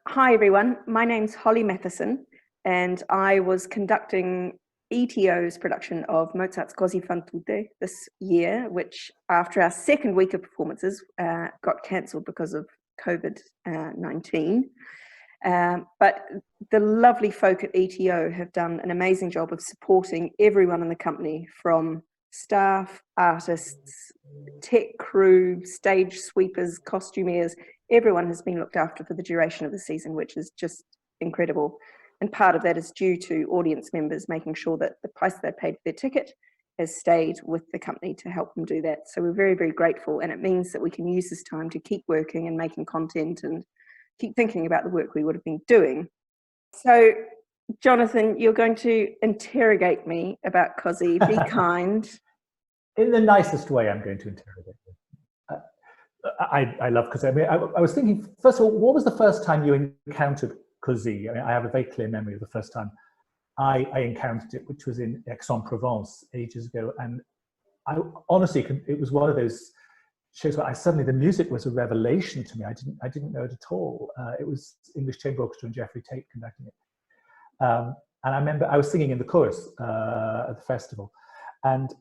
Hi everyone, my name's Holly Mathieson and I was conducting ETO's production of Mozart's Così tutte this year, which after our second week of performances got cancelled because of COVID-19. But the lovely folk at ETO have done an amazing job of supporting everyone in the company, from staff, artists, tech crew, stage sweepers, costumiers. Everyone has been looked after for the duration of the season, which is just incredible. And part of that is due to audience members making sure that the price they paid for their ticket has stayed with the company to help them do that. So we're very, very grateful. And it means that we can use this time to keep working and making content and keep thinking about the work we would have been doing. So, Jonathan, you're going to interrogate me about Cosi. Be kind. In the nicest way, I'm going to interrogate you. I love Cosi. I mean, I was thinking, first of all, what was the first time you encountered Cosi? I mean, I have a very clear memory of the first time I encountered it, which was in Aix-en-Provence ages ago. And I honestly, it was one of those shows where the music was a revelation to me. I didn't know it at all. It was English Chamber Orchestra and Geoffrey Tate conducting it. And I remember I was singing in the chorus at the festival, and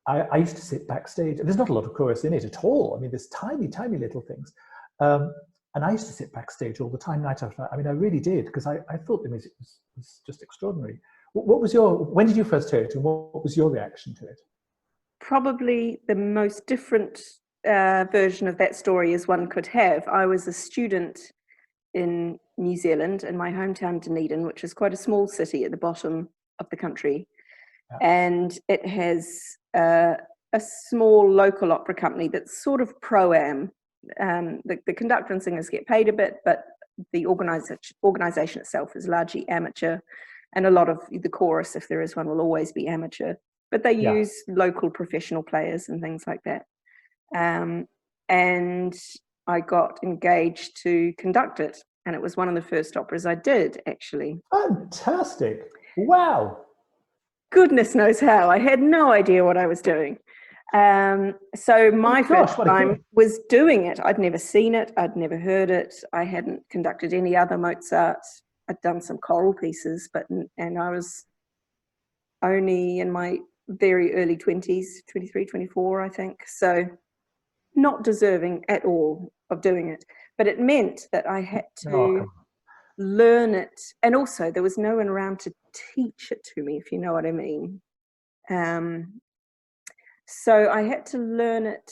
I used to sit backstage. There's not a lot of chorus in it at all. I mean, there's tiny, tiny little things. And I used to sit backstage all the time, night after night. I mean, I really did, because I thought the music was just extraordinary. When did you first hear it, and what was your reaction to it? Probably the most different version of that story as one could have. I was a student in New Zealand, in my hometown Dunedin, which is quite a small city at the bottom of the country. Yeah. And it has a small local opera company that's sort of pro-am. The conductor and singers get paid a bit, but the organisation itself is largely amateur, and a lot of the chorus, if there is one, will always be amateur. But they use local professional players and things like that. And I got engaged to conduct it, and it was one of the first operas I did, actually. Fantastic! Wow! Goodness knows how. I had no idea what I was doing. So my first time was doing it. I'd never seen it. I'd never heard it. I hadn't conducted any other Mozart. I'd done some choral pieces, and I was only in my very early 20s, 23, 24, I think. So not deserving at all of doing it. But it meant that I had to learn it. And also there was no one around to teach it to me, if you know what I mean. So I had to learn it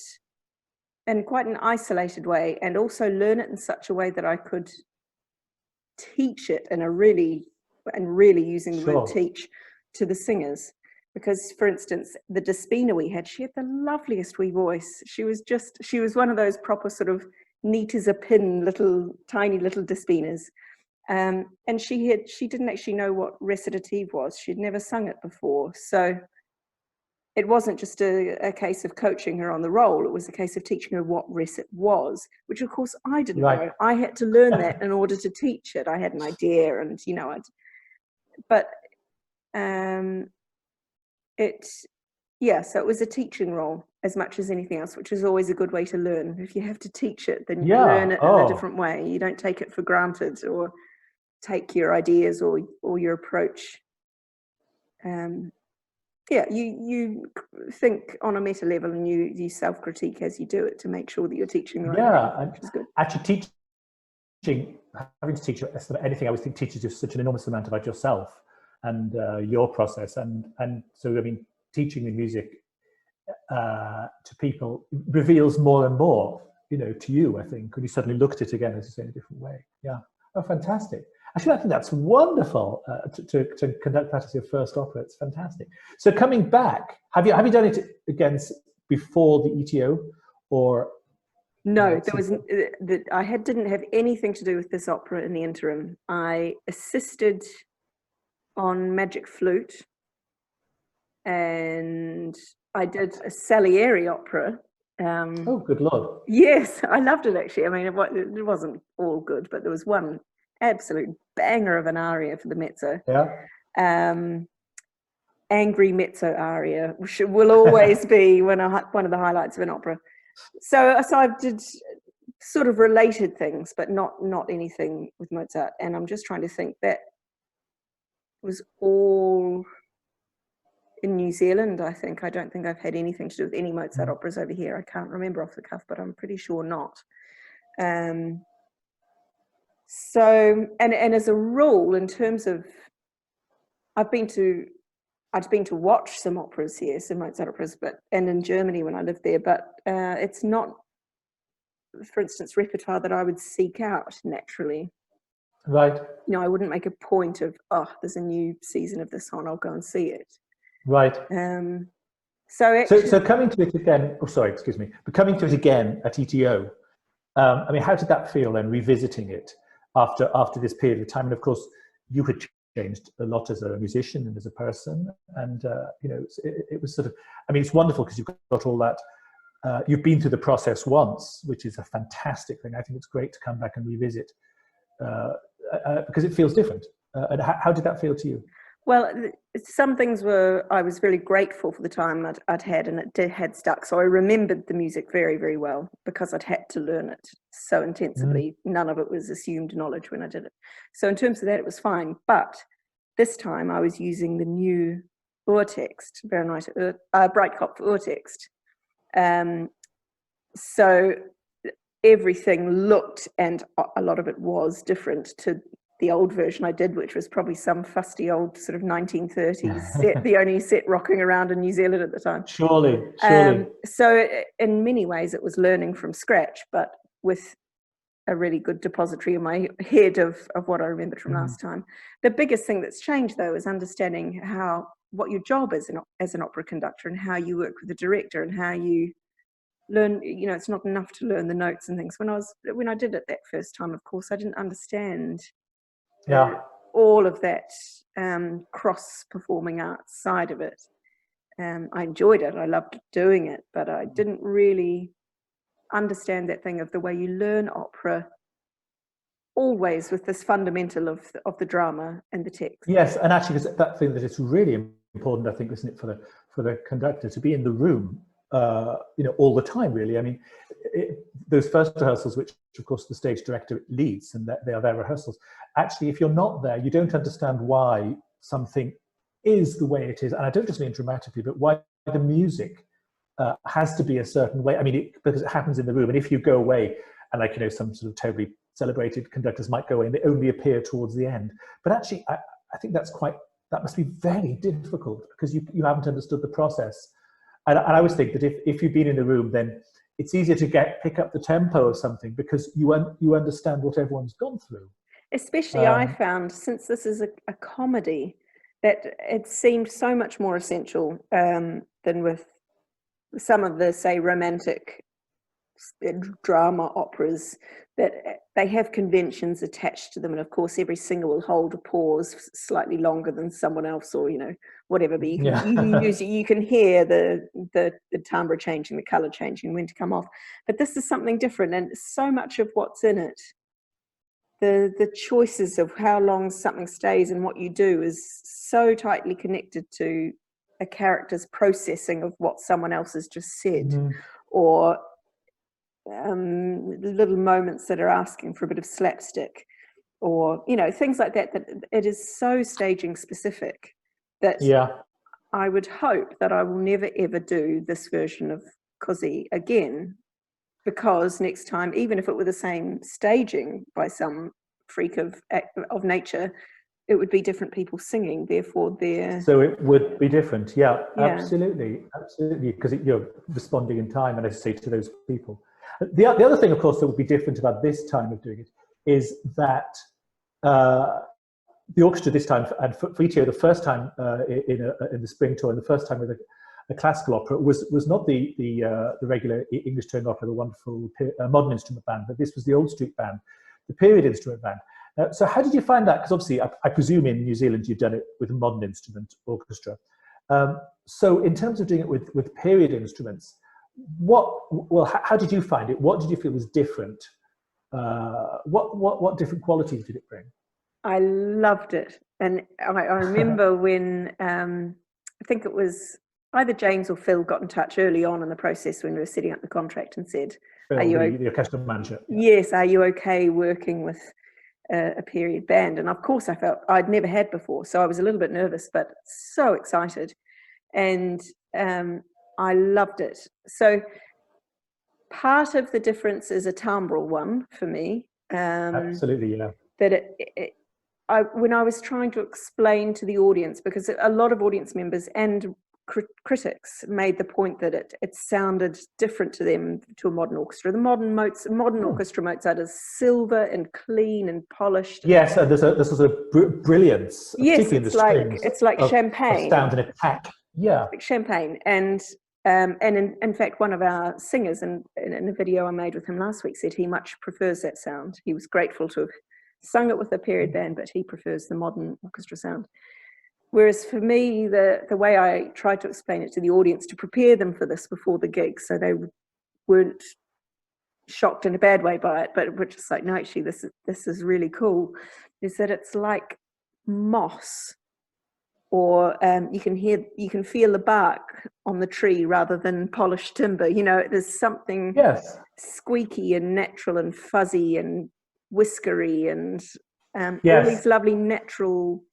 in quite an isolated way, and also learn it in such a way that I could teach it in really using the word teach to the singers. Because, for instance, the Despina we had, she had the loveliest wee voice. She was one of those proper sort of neat as a pin, tiny little Despinas. And she didn't actually know what recitative was. She'd never sung it before. So it wasn't just a case of coaching her on the role. It was a case of teaching her what recit was, which of course I didn't know. I had to learn that in order to teach it. I had an idea, and so it was a teaching role as much as anything else, which is always a good way to learn. If you have to teach it, then you learn it in a different way. You don't take it for granted, or take your ideas or your approach. You think on a meta level, and you self-critique as you do it to make sure that you're teaching the right thing, which is good. Actually, having to teach anything, I always think teaches you such an enormous amount about yourself and your process, and so I mean, teaching the music to people reveals more and more, to you. I think when you suddenly look at it again, as you say, in a different way. Yeah. Oh, fantastic. Actually, I think that's wonderful to conduct that as your first opera. It's fantastic. So coming back, have you done it again before the ETO, or? No, I didn't have anything to do with this opera in the interim. I assisted on Magic Flute, and I did a Salieri opera. Oh, good Lord. Yes, I loved it, actually. I mean, it wasn't all good, but there was one absolute banger of an aria for the mezzo. Yeah. Angry mezzo aria, which will always be one of the highlights of an opera. So I did sort of related things, but not anything with Mozart. And I'm just trying to think, that was all in New Zealand, I think. I don't think I've had anything to do with any Mozart operas over here. I can't remember off the cuff, but I'm pretty sure not. So, and as a rule, in terms of, I'd been to watch some operas here, some Mozart operas, and in Germany when I lived there, but it's not, for instance, repertoire that I would seek out naturally. Right. You know, I wouldn't make a point of, oh, there's a new season of this on, I'll go and see it. Right. So actually, so coming to it again, oh, sorry, excuse me, but coming to it again at ETO, I mean, how did that feel then, revisiting it after this period of time? And of course, you had changed a lot as a musician and as a person, and you know, it was sort of, I mean, it's wonderful because you've got all that. You've been through the process once, which is a fantastic thing. I think it's great to come back and revisit because it feels different. And how did that feel to you? Well, some things I was really grateful for the time I'd had, and it had stuck. So I remembered the music very, very well because I'd had to learn it so intensively. None of it was assumed knowledge when I did it. So in terms of that, it was fine. But this time I was using the new Urtext, Breitkopf Urtext. So everything looked, and a lot of it was different to the old version I did, which was probably some fusty old sort of 1930s set, the only set rocking around in New Zealand at the time. Surely. So in many ways it was learning from scratch, but with a really good depository in my head of what I remembered from last time. The biggest thing that's changed, though, is understanding what your job is as an opera conductor, and how you work with the director, and how you learn. You know, it's not enough to learn the notes and things. When I did it that first time, of course, I didn't understand all of that cross-performing arts side of it. I enjoyed it. I loved doing it, but I didn't really understand that thing of the way you learn opera, always with this fundamental of the drama and the text. Yes, and actually, because that thing that is really important, I think, isn't it, for the conductor to be in the room, you know, all the time. Really, I mean, those first rehearsals, which of course the stage director leads, and they are their rehearsals. Actually, if you're not there, you don't understand why something is the way it is, and I don't just mean dramatically, but why the music has to be a certain way. I mean, because it happens in the room, and if you go away, and like, you know, some sort of totally celebrated conductors might go away and they only appear towards the end. But actually, I think that must be very difficult because you haven't understood the process. And I always think that if you've been in the room, then it's easier to pick up the tempo of something because you understand what everyone's gone through. Especially I found, since this is a comedy, that it seemed so much more essential than with some of the, say, romantic drama operas, that they have conventions attached to them, and of course every singer will hold a pause slightly longer than someone else, or, you know, whatever, but you can hear the timbre changing, the color changing, when to come off. But this is something different, and so much of what's in it, the choices of how long something stays and what you do, is so tightly connected to a character's processing of what someone else has just said, or little moments that are asking for a bit of slapstick, or, you know, things like that, that it is so staging specific that I would hope that I will never ever do this version of Cosi again, because next time, even if it were the same staging by some freak of nature, it would be different people singing, therefore so it would be different. Absolutely, because you're responding in time, and I say, to those people. The other thing, of course, that would be different about this time of doing it is that the orchestra this time, and for ETO, the first time in the spring tour, and the first time with a classical opera, was not the regular English touring opera, the wonderful modern instrument band, but this was the Old Street Band, the period instrument band. So how did you find that? Because obviously, I presume in New Zealand you've done it with a modern instrument orchestra. So in terms of doing it with period instruments, how did you find it? What did you feel was different? What different qualities did it bring? I loved it, and I remember when I think it was either James or Phil got in touch early on in the process when we were setting up the contract and said, Phil, are you the orchestral manager. Yes, are you okay working with a period band? And of course I felt I'd never had before, so I was a little bit nervous, but so excited. And I loved it. So part of the difference is a timbral one for me. Absolutely, yeah. That when I was trying to explain to the audience, because a lot of audience members and critics made the point that it sounded different to them to a modern orchestra. The modern orchestra Mozart is silver and clean and polished. Yes, and there's a brilliance, yes, particularly in the strings. It's like champagne. Of sound and attack. Yeah. Like champagne. And in fact, one of our singers in a video I made with him last week said he much prefers that sound. He was grateful to have sung it with a period band, but he prefers the modern orchestra sound. Whereas for me, the way I tried to explain it to the audience to prepare them for this before the gig, so they weren't shocked in a bad way by it, but were just like, no, actually, this is really cool, is that it's like moss, or you can feel the bark on the tree rather than polished timber. You know, there's something squeaky and natural and fuzzy and whiskery and all these lovely natural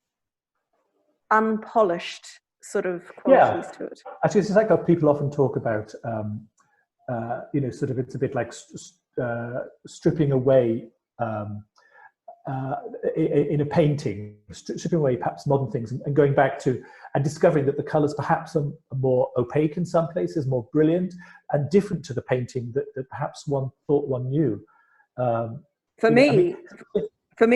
unpolished sort of qualities to it. Actually, it's like how people often talk about, sort of, it's a bit like stripping away in a painting, stripping away perhaps modern things and going back to and discovering that the colours perhaps are more opaque in some places, more brilliant and different to the painting that perhaps one thought one knew. For me,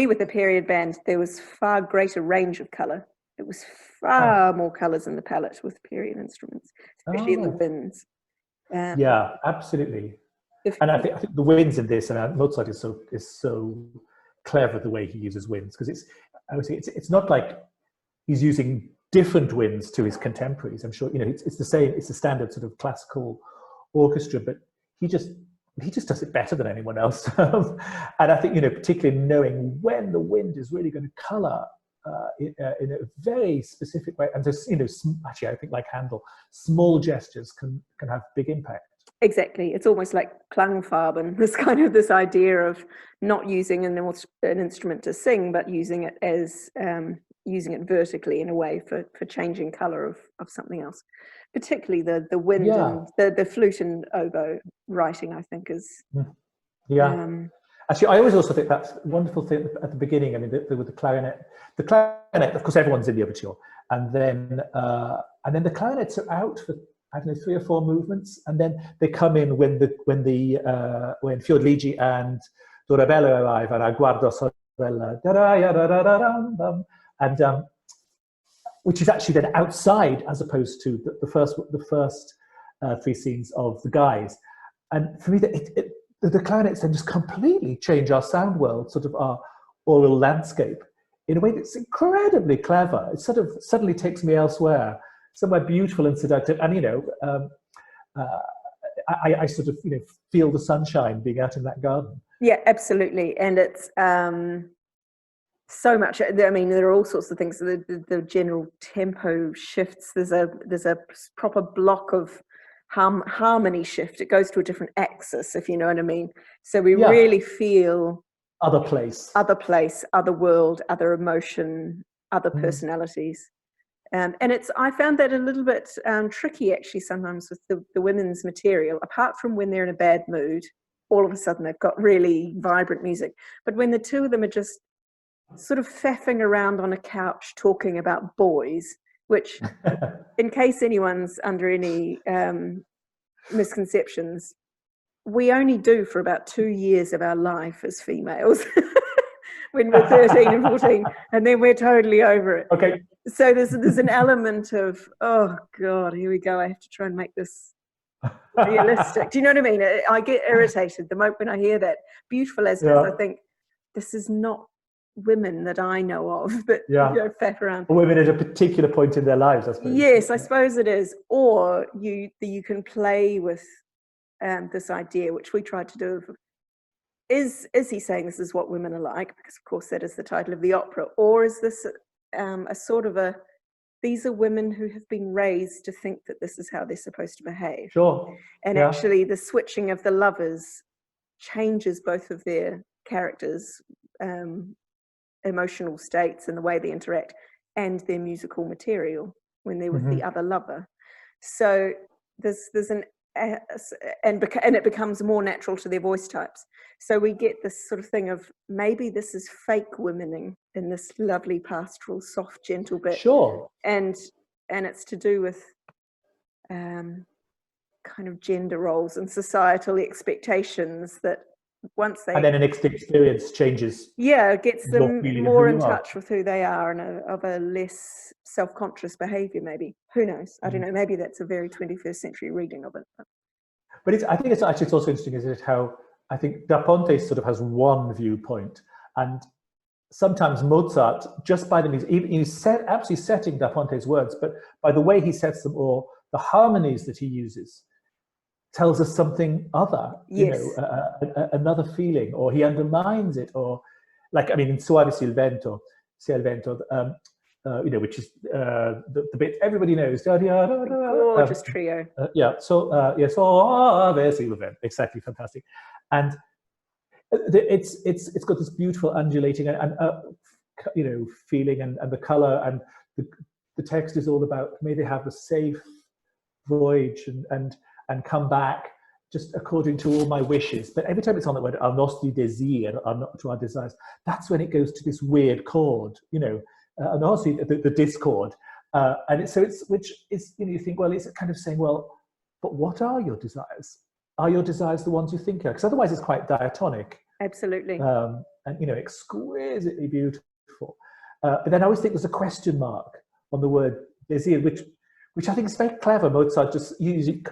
with the period band, there was far greater range of colour. It was far more colours in the palette with period instruments, especially in the winds. Yeah, absolutely. And I think the winds in this, and Mozart is so clever the way he uses winds, because it's not like he's using different winds to his contemporaries. I'm sure it's the same. It's a standard sort of classical orchestra, but he just does it better than anyone else. And I think particularly knowing when the wind is really going to colour in a very specific way, and just actually I think like Handel, small gestures can have big impact. Exactly, it's almost like Klangfarben. This idea of not using an instrument to sing, but using it as using it vertically in a way for changing colour of something else. Particularly the wind and the flute and oboe writing, I think, is actually, I always also think that's a wonderful thing at the beginning. I mean, with the clarinet, of course, everyone's in the overture, and then the clarinets are out for, I don't know, 3 or 4 movements, and then they come in when Fiordligi and Dorabella arrive, and Guardo Sorella, and which is actually then outside as opposed to the first 3 scenes of the guys. And for me, the clarinets then just completely change our sound world, sort of our aural landscape, in a way that's incredibly clever. It sort of suddenly takes me elsewhere, somewhere beautiful and seductive. And I sort of feel the sunshine being out in that garden. Yeah, absolutely. And it's so much. I mean, there are all sorts of things. The general tempo shifts. There's a proper block of harmony shift. It goes to a different axis, if you know what I mean. So we really feel other place, other world, other emotion, other personalities. And I found that a little bit tricky actually sometimes with the women's material. Apart from when they're in a bad mood, all of a sudden they've got really vibrant music. But when the two of them are just sort of faffing around on a couch talking about boys, which, in case anyone's under any misconceptions, we only do for about 2 years of our life as females. When we're 13 and 14, and then we're totally over it. Okay. So there's an element of, oh God, here we go. I have to try and make this realistic. Do you know what I mean? I get irritated the moment when I hear that. Beautiful as it is, I think this is not women that I know of, but faff around. Women at a particular point in their lives, I suppose. Yes, I suppose it is. Or you can play with this idea, which we tried to do. Is he saying this is what women are like? Because of course that is the title of the opera. Or is this a sort of a these are women who have been raised to think that this is how they're supposed to behave. Sure. And Yeah. actually the switching of the lovers changes both of their characters' emotional states and the way they interact, and their musical material when they're with the other lover. So there's an and it becomes more natural to their voice types. So we get this sort of thing of maybe this is fake womening in this lovely pastoral, soft, gentle bit. Sure. And it's to do with kind of gender roles and societal expectations that once they, and then an experience changes. Yeah, it gets them more in touch with who they are and of a less self-conscious behavior, maybe. Who knows? I don't know. Maybe that's a very 21st century reading of it. But I think it's also interesting, isn't it, how I think Da Ponte sort of has one viewpoint, and sometimes Mozart, just by the music, he's absolutely setting Da Ponte's words, but by the way he sets them, or the harmonies that he uses, tells us something other, Yes. you know, another feeling, or he undermines it, or like, I mean, in Suave sia il vento, you know, which is the bit everybody knows. Gorgeous trio. Yeah, so yes, Suave sia il vento, exactly, fantastic, and it's got this beautiful undulating and you know, feeling, and the color, and the text is all about may they have a safe voyage and come back just according to all my wishes. But every time it's on the word al nostri desir, to our desires, that's when it goes to this weird chord, you know, and also the discord, and which is, you know, you think, well, it's kind of saying, well, but what are your desires? Are your desires the ones you think are? Because otherwise it's quite diatonic. Absolutely. And, you know, exquisitely beautiful. But then I always think there's a question mark on the word desir, which I think is very clever. Mozart just usually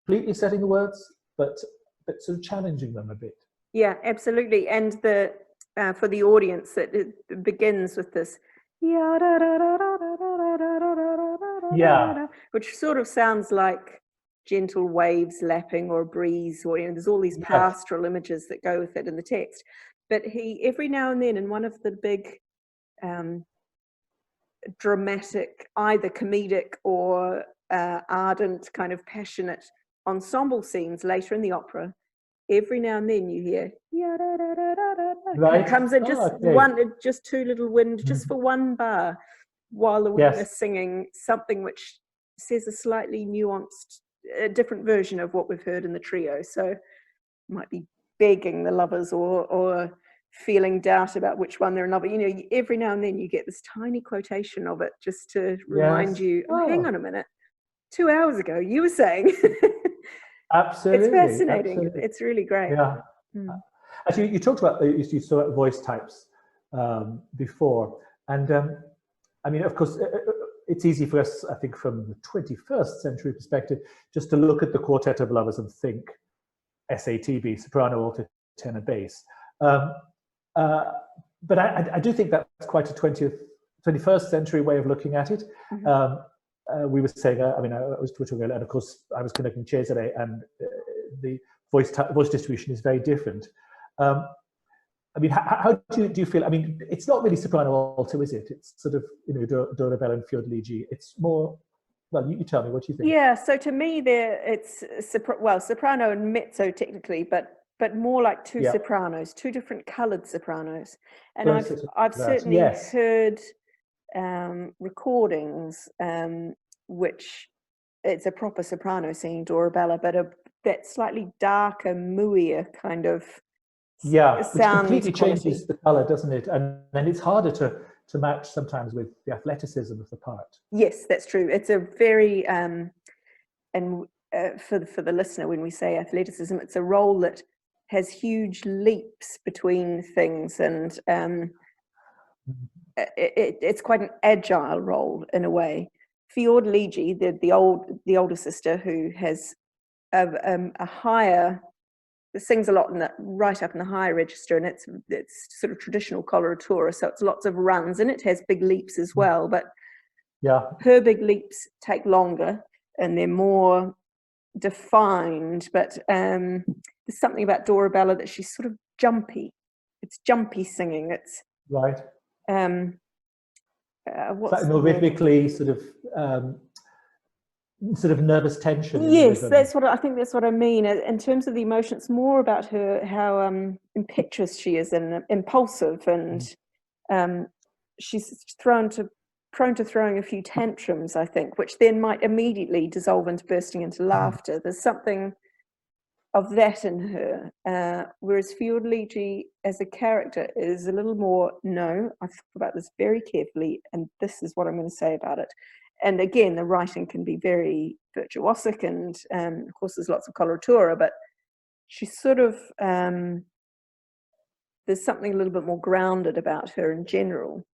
completely setting the words, but sort of challenging them a bit. Yeah, absolutely. And for the audience, it begins with this, Yeah, which sort of sounds like gentle waves lapping or a breeze, or, you know, there's all these pastoral images that go with it in the text. But he, every now and then, in one of the big dramatic, either comedic or ardent, kind of passionate ensemble scenes later in the opera, every now and then you hear, right. it comes in just just two little wind, just for one bar, while the women are singing something which says a slightly nuanced, different version of what we've heard in the trio. So might be begging the lovers, or feeling doubt about which one they're in love with. You know, every now and then you get this tiny quotation of it just to remind you, oh, hang on a minute, 2 hours ago you were saying. Absolutely. It's fascinating. Absolutely. It's really great. Yeah. Actually, you talked about, you saw voice types before, and I mean, of course, it's easy for us, I think, from the 21st century perspective, just to look at the quartet of lovers and think SATB, soprano, alto, tenor, bass. But I do think that's quite a 21st century way of looking at it. We were saying, I mean, I was talking earlier, and of course, I was conducting Cesare, and the voice distribution is very different. I mean, how do you feel? I mean, it's not really soprano alto, is it? It's sort of, you know, Do Bella and Fiordiligi. It's more, well, you tell me, what do you think? Yeah, so to me, it's soprano and mezzo technically, but more like two sopranos, two different coloured sopranos. And I've certainly heard recordings which it's a proper soprano singing Dorabella, but that slightly darker, mooier kind of which completely changes the colour, doesn't it? And then it's harder to match sometimes with the athleticism of the part. Yes, that's true. It's a very and for the listener, when we say athleticism, it's a role that has huge leaps between things, and it's quite an agile role in a way. Fiordiligi, the older sister, who has a higher, sings a lot right up in the higher register, and it's sort of traditional coloratura, so it's lots of runs, and it has big leaps as well. But her big leaps take longer, and they're more defined. But there's something about Dorabella that she's sort of jumpy. It's jumpy singing. It's right. slightly more rhythmically, sort of nervous tension. Yes, that's what I think. That's what I mean. In terms of the emotion, it's more about how impetuous she is and impulsive, and she's prone to throwing a few tantrums, I think, which then might immediately dissolve into bursting into laughter. There's something of that in her, whereas Fiordiligi as a character is a little more, no, I've thought about this very carefully, and this is what I'm going to say about it. And again, the writing can be very virtuosic, and of course there's lots of coloratura, but she's sort of, there's something a little bit more grounded about her in general.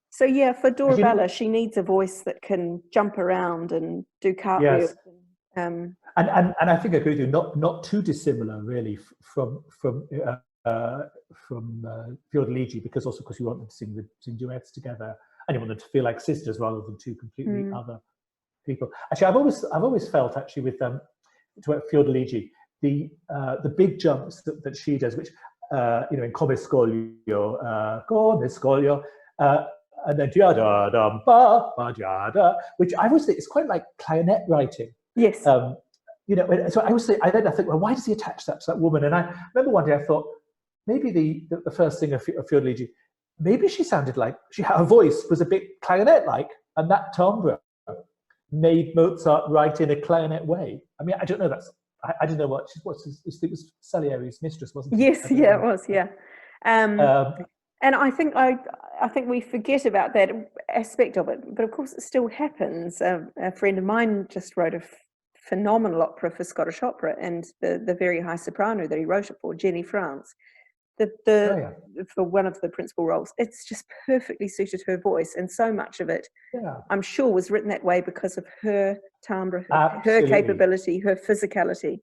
So yeah, for Dorabella, she needs a voice that can jump around and do cartwheels. Yes. And I think I agree with you. Not too dissimilar, really, from Fiordiligi, because you want them to sing duets together, and you want them to feel like sisters rather than two completely other people. Actually, I've always felt actually with Fiordiligi, the big jumps that she does, which in Come Scoglio, and then Giada dum ba ba Giada, which I always think is quite like clarinet writing. Yes. So I always say, I think, well, why does he attach that to that woman? And I remember one day I thought, maybe the first thing of Fiordiligi, maybe she sounded like her voice was a bit clarinet-like, and that timbre made Mozart write in a clarinet way. I mean, I don't know. I don't know what it was Salieri's mistress, wasn't it? Yes, yeah, it was, yeah. And I think we forget about that aspect of it, but of course it still happens. A friend of mine just wrote a phenomenal opera for Scottish Opera, and the very high soprano that he wrote it for, Jenny France, for one of the principal roles, it's just perfectly suited her voice, and so much of it, I'm sure, was written that way because of her timbre, her capability, her physicality.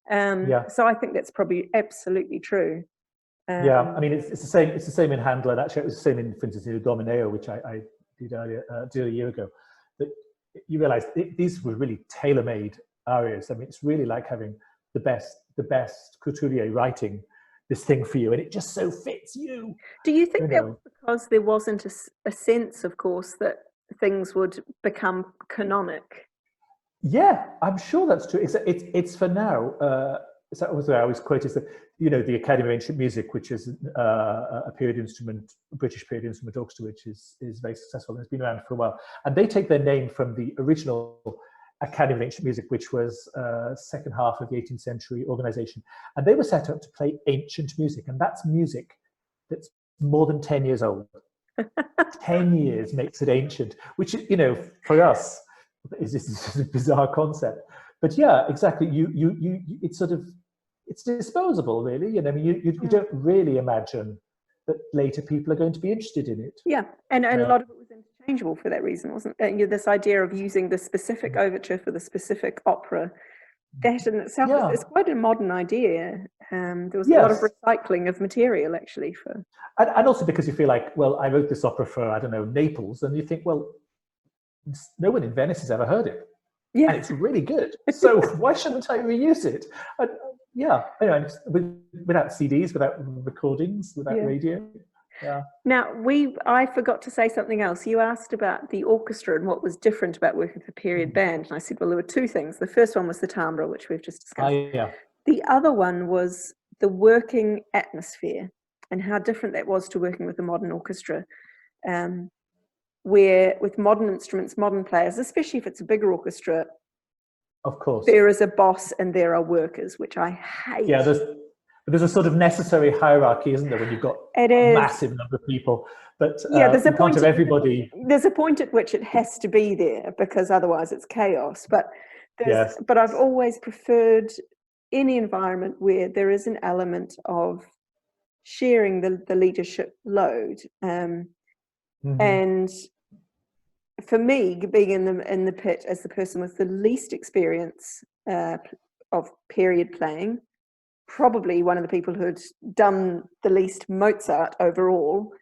So I think that's probably absolutely true. I mean, it's the same. It's the same in Handel, and actually, it was the same in, for instance, in Domineo, which I did earlier, did a year ago. That you realise these were really tailor-made arias. I mean, it's really like having the best couturier writing this thing for you, and it just so fits you. Do you think that was because there wasn't a sense, of course, that things would become canonic? Yeah, I'm sure that's true. It's for now. That was what I always quote is that, the Academy of Ancient Music, which is a period instrument, a British period instrument orchestra, which is very successful and has been around for a while. And they take their name from the original Academy of Ancient Music, which was second half of the 18th century organization. And they were set up to play ancient music. And that's music that's more than 10 years old. 10 years makes it ancient, which, for us, is this a bizarre concept. But yeah, exactly. It's disposable, really. You don't really imagine that later people are going to be interested in it. Yeah, and a lot of it was interchangeable for that reason, wasn't it? This idea of using the specific overture for the specific opera, that in itself is quite a modern idea. There was a lot of recycling of material, actually. And also because you feel like, well, I wrote this opera for, I don't know, Naples, and you think, well, no one in Venice has ever heard it. Yeah. And it's really good. So why shouldn't I reuse it? Without CDs, without recordings, without radio. Yeah. Now, I forgot to say something else. You asked about the orchestra and what was different about working with a period band. And I said, well, there were two things. The first one was the timbre, which we've just discussed. The other one was the working atmosphere and how different that was to working with a modern orchestra. Where with modern instruments, modern players, especially if it's a bigger orchestra, of course, there is a boss and there are workers, which I hate. Yeah, there's a sort of necessary hierarchy, isn't there, when you've got a massive number of people? But there's a point of everybody. There's a point at which it has to be there because otherwise it's chaos. But I've always preferred any environment where there is an element of sharing the leadership load. And for me, being in the pit as the person with the least experience of period playing, probably one of the people who'd done the least Mozart overall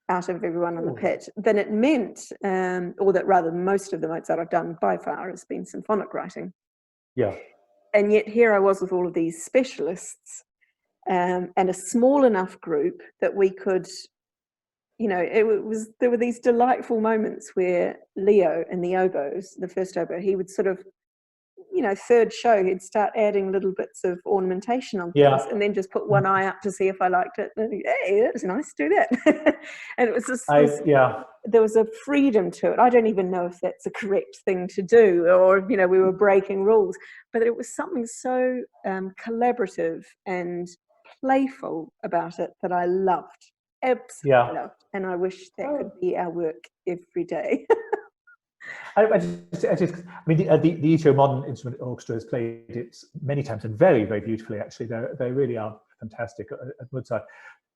out of everyone in the pit, then it meant, or that rather most of the Mozart I've done by far has been symphonic writing. Yeah. And yet here I was with all of these specialists and a small enough group that we could you know, there were these delightful moments where Leo in the oboes, the first oboe, he would sort of, you know, third show, he'd start adding little bits of ornamentation on things, and then just put one eye up to see if I liked it. And, hey, that was nice, do that. And it was just there was a freedom to it. I don't even know if that's a correct thing to do, or, you know, we were breaking rules, but it was something so collaborative and playful about it that I loved, absolutely loved, and I wish that could be our work every day. I mean, the ETO Modern Instrument Orchestra has played it many times, and very, very beautifully, actually. They really are fantastic at Mozart.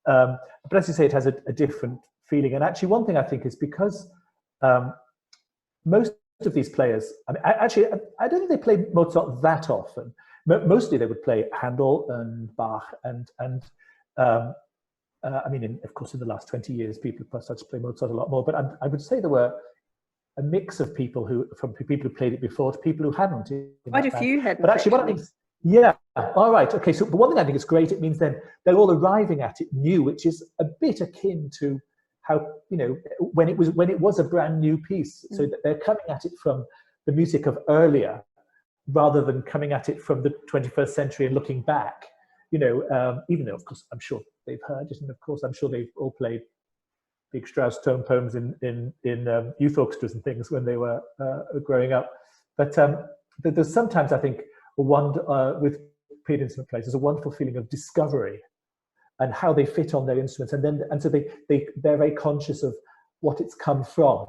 But as you say, it has a different feeling. And actually, one thing I think is because most of these players, I mean, I don't think they play Mozart that often. Mostly they would play Handel and Bach, and I mean, of course, in the last 20 years, people have started to play Mozart a lot more. But I would say there were a mix of people from people who played it before to people who hadn't. Quite a few hadn't. But actually, what I think, yeah, all right, okay. So, but one thing I think is great. It means then they're all arriving at it new, which is a bit akin to how, you know, when it was a brand new piece. So that they're coming at it from the music of earlier, rather than coming at it from the 21st century and looking back. You know, even though, of course, I'm sure they've heard it, and of course, I'm sure they've all played big Strauss tone poems in youth orchestras and things when they were growing up. But there's sometimes, I think, with paid instrument players, there's a wonderful feeling of discovery and how they fit on their instruments, and so they're very conscious of what it's come from.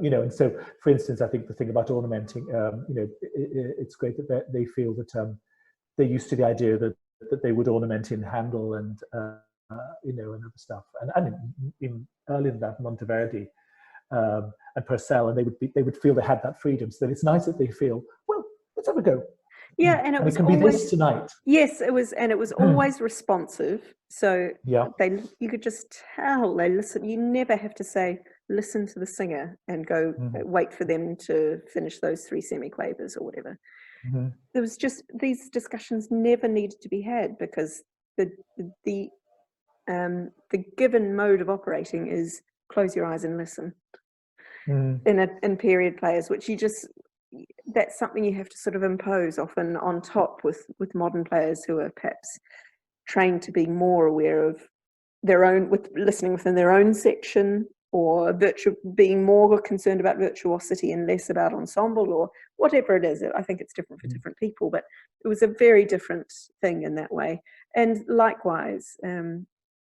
You know, and so, for instance, I think the thing about ornamenting, you know, it's great that they feel that they're used to the idea that they would ornament in Handel and you know, and other stuff, and in earlier than that, Monteverdi and Purcell, and they would feel they had that freedom. So it's nice that they feel, well, let's have a go. Yeah, and it was can always, be this tonight. Yes, it was, and it was always responsive. So you could just tell they listen. You never have to say, listen to the singer and go wait for them to finish those 3 semiquavers or whatever. There was just, these discussions never needed to be had, because the given mode of operating is close your eyes and listen. In period players, which that's something you have to sort of impose often on top with modern players who are perhaps trained to be more aware of their own, with listening within their own section, or being more concerned about virtuosity and less about ensemble, or whatever it is. I think it's different for different people, but it was a very different thing in that way. And likewise,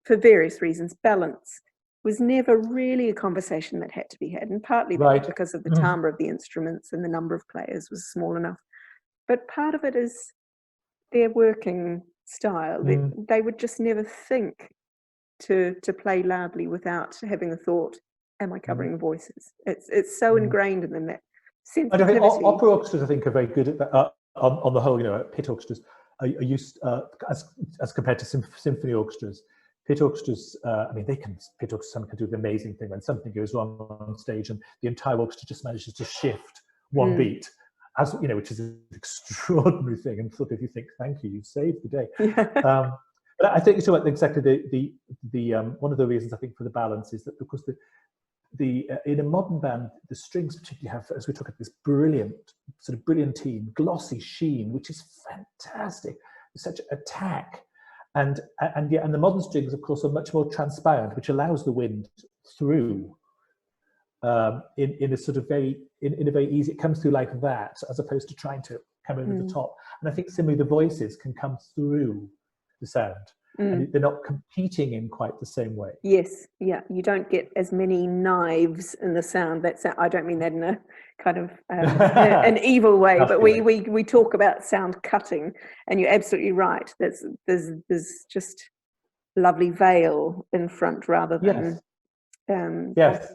for various reasons, balance was never really a conversation that had to be had, and partly because of the timbre of the instruments and the number of players was small enough. But part of it is their working style. They would just never think to play loudly without having a thought, am I covering the voices? It's so ingrained in them, that sensitivity. I think opera orchestras, I think, are very good at that. On the whole, you know, pit orchestras are used, as compared to symphony orchestras. Pit orchestras, I mean, pit orchestras can do the amazing thing when something goes wrong on stage and the entire orchestra just manages to shift one beat, as you know, which is an extraordinary thing. And sort of, you think, thank you saved the day. But I think so. Exactly, the one of the reasons I think for the balance is that, because in a modern band, the strings particularly have, as we talk about, this brilliant brilliantine, glossy sheen, which is fantastic. Such attack. And the modern strings, of course, are much more transparent, which allows the wind through in a sort of in a very easy. It comes through like that, as opposed to trying to come over the top. And I think similarly, the voices can come through the sound, and they're not competing in quite the same way. Yes, yeah, you don't get as many knives in the sound. I don't mean that in a kind of an evil way, but we talk about sound cutting, and you're absolutely right. There's just lovely veil in front rather than yes.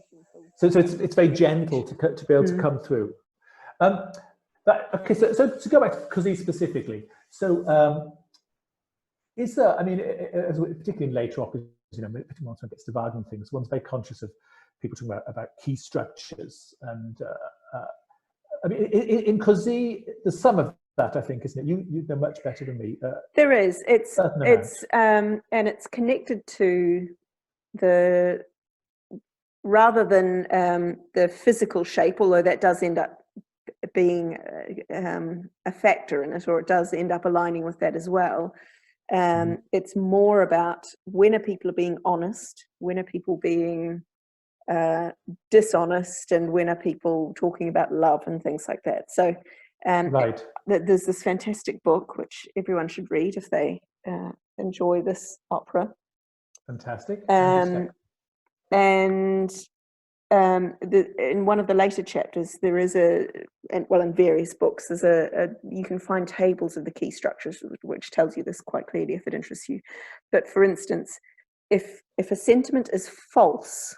So it's very gentle to be able to come through. Okay, so to go back to Cosi specifically, so. Is there, I mean, particularly in later operas, you know, particularly once one gets to Wagner and things, one's very conscious of people talking about key structures. And I mean, in Così, there's some of that, I think, isn't it? You know much better than me. There is. And it's connected to the rather than the physical shape, although that does end up being a factor in it, or it does end up aligning with that as well. It's more about when are people being honest, when are people being dishonest, and when are people talking about love and things like that. So right. there's this fantastic book which everyone should read if they enjoy this opera. Fantastic. And in one of the later chapters, there is in various books, there's you can find tables of the key structures, which tells you this quite clearly if it interests you. But for instance, if a sentiment is false,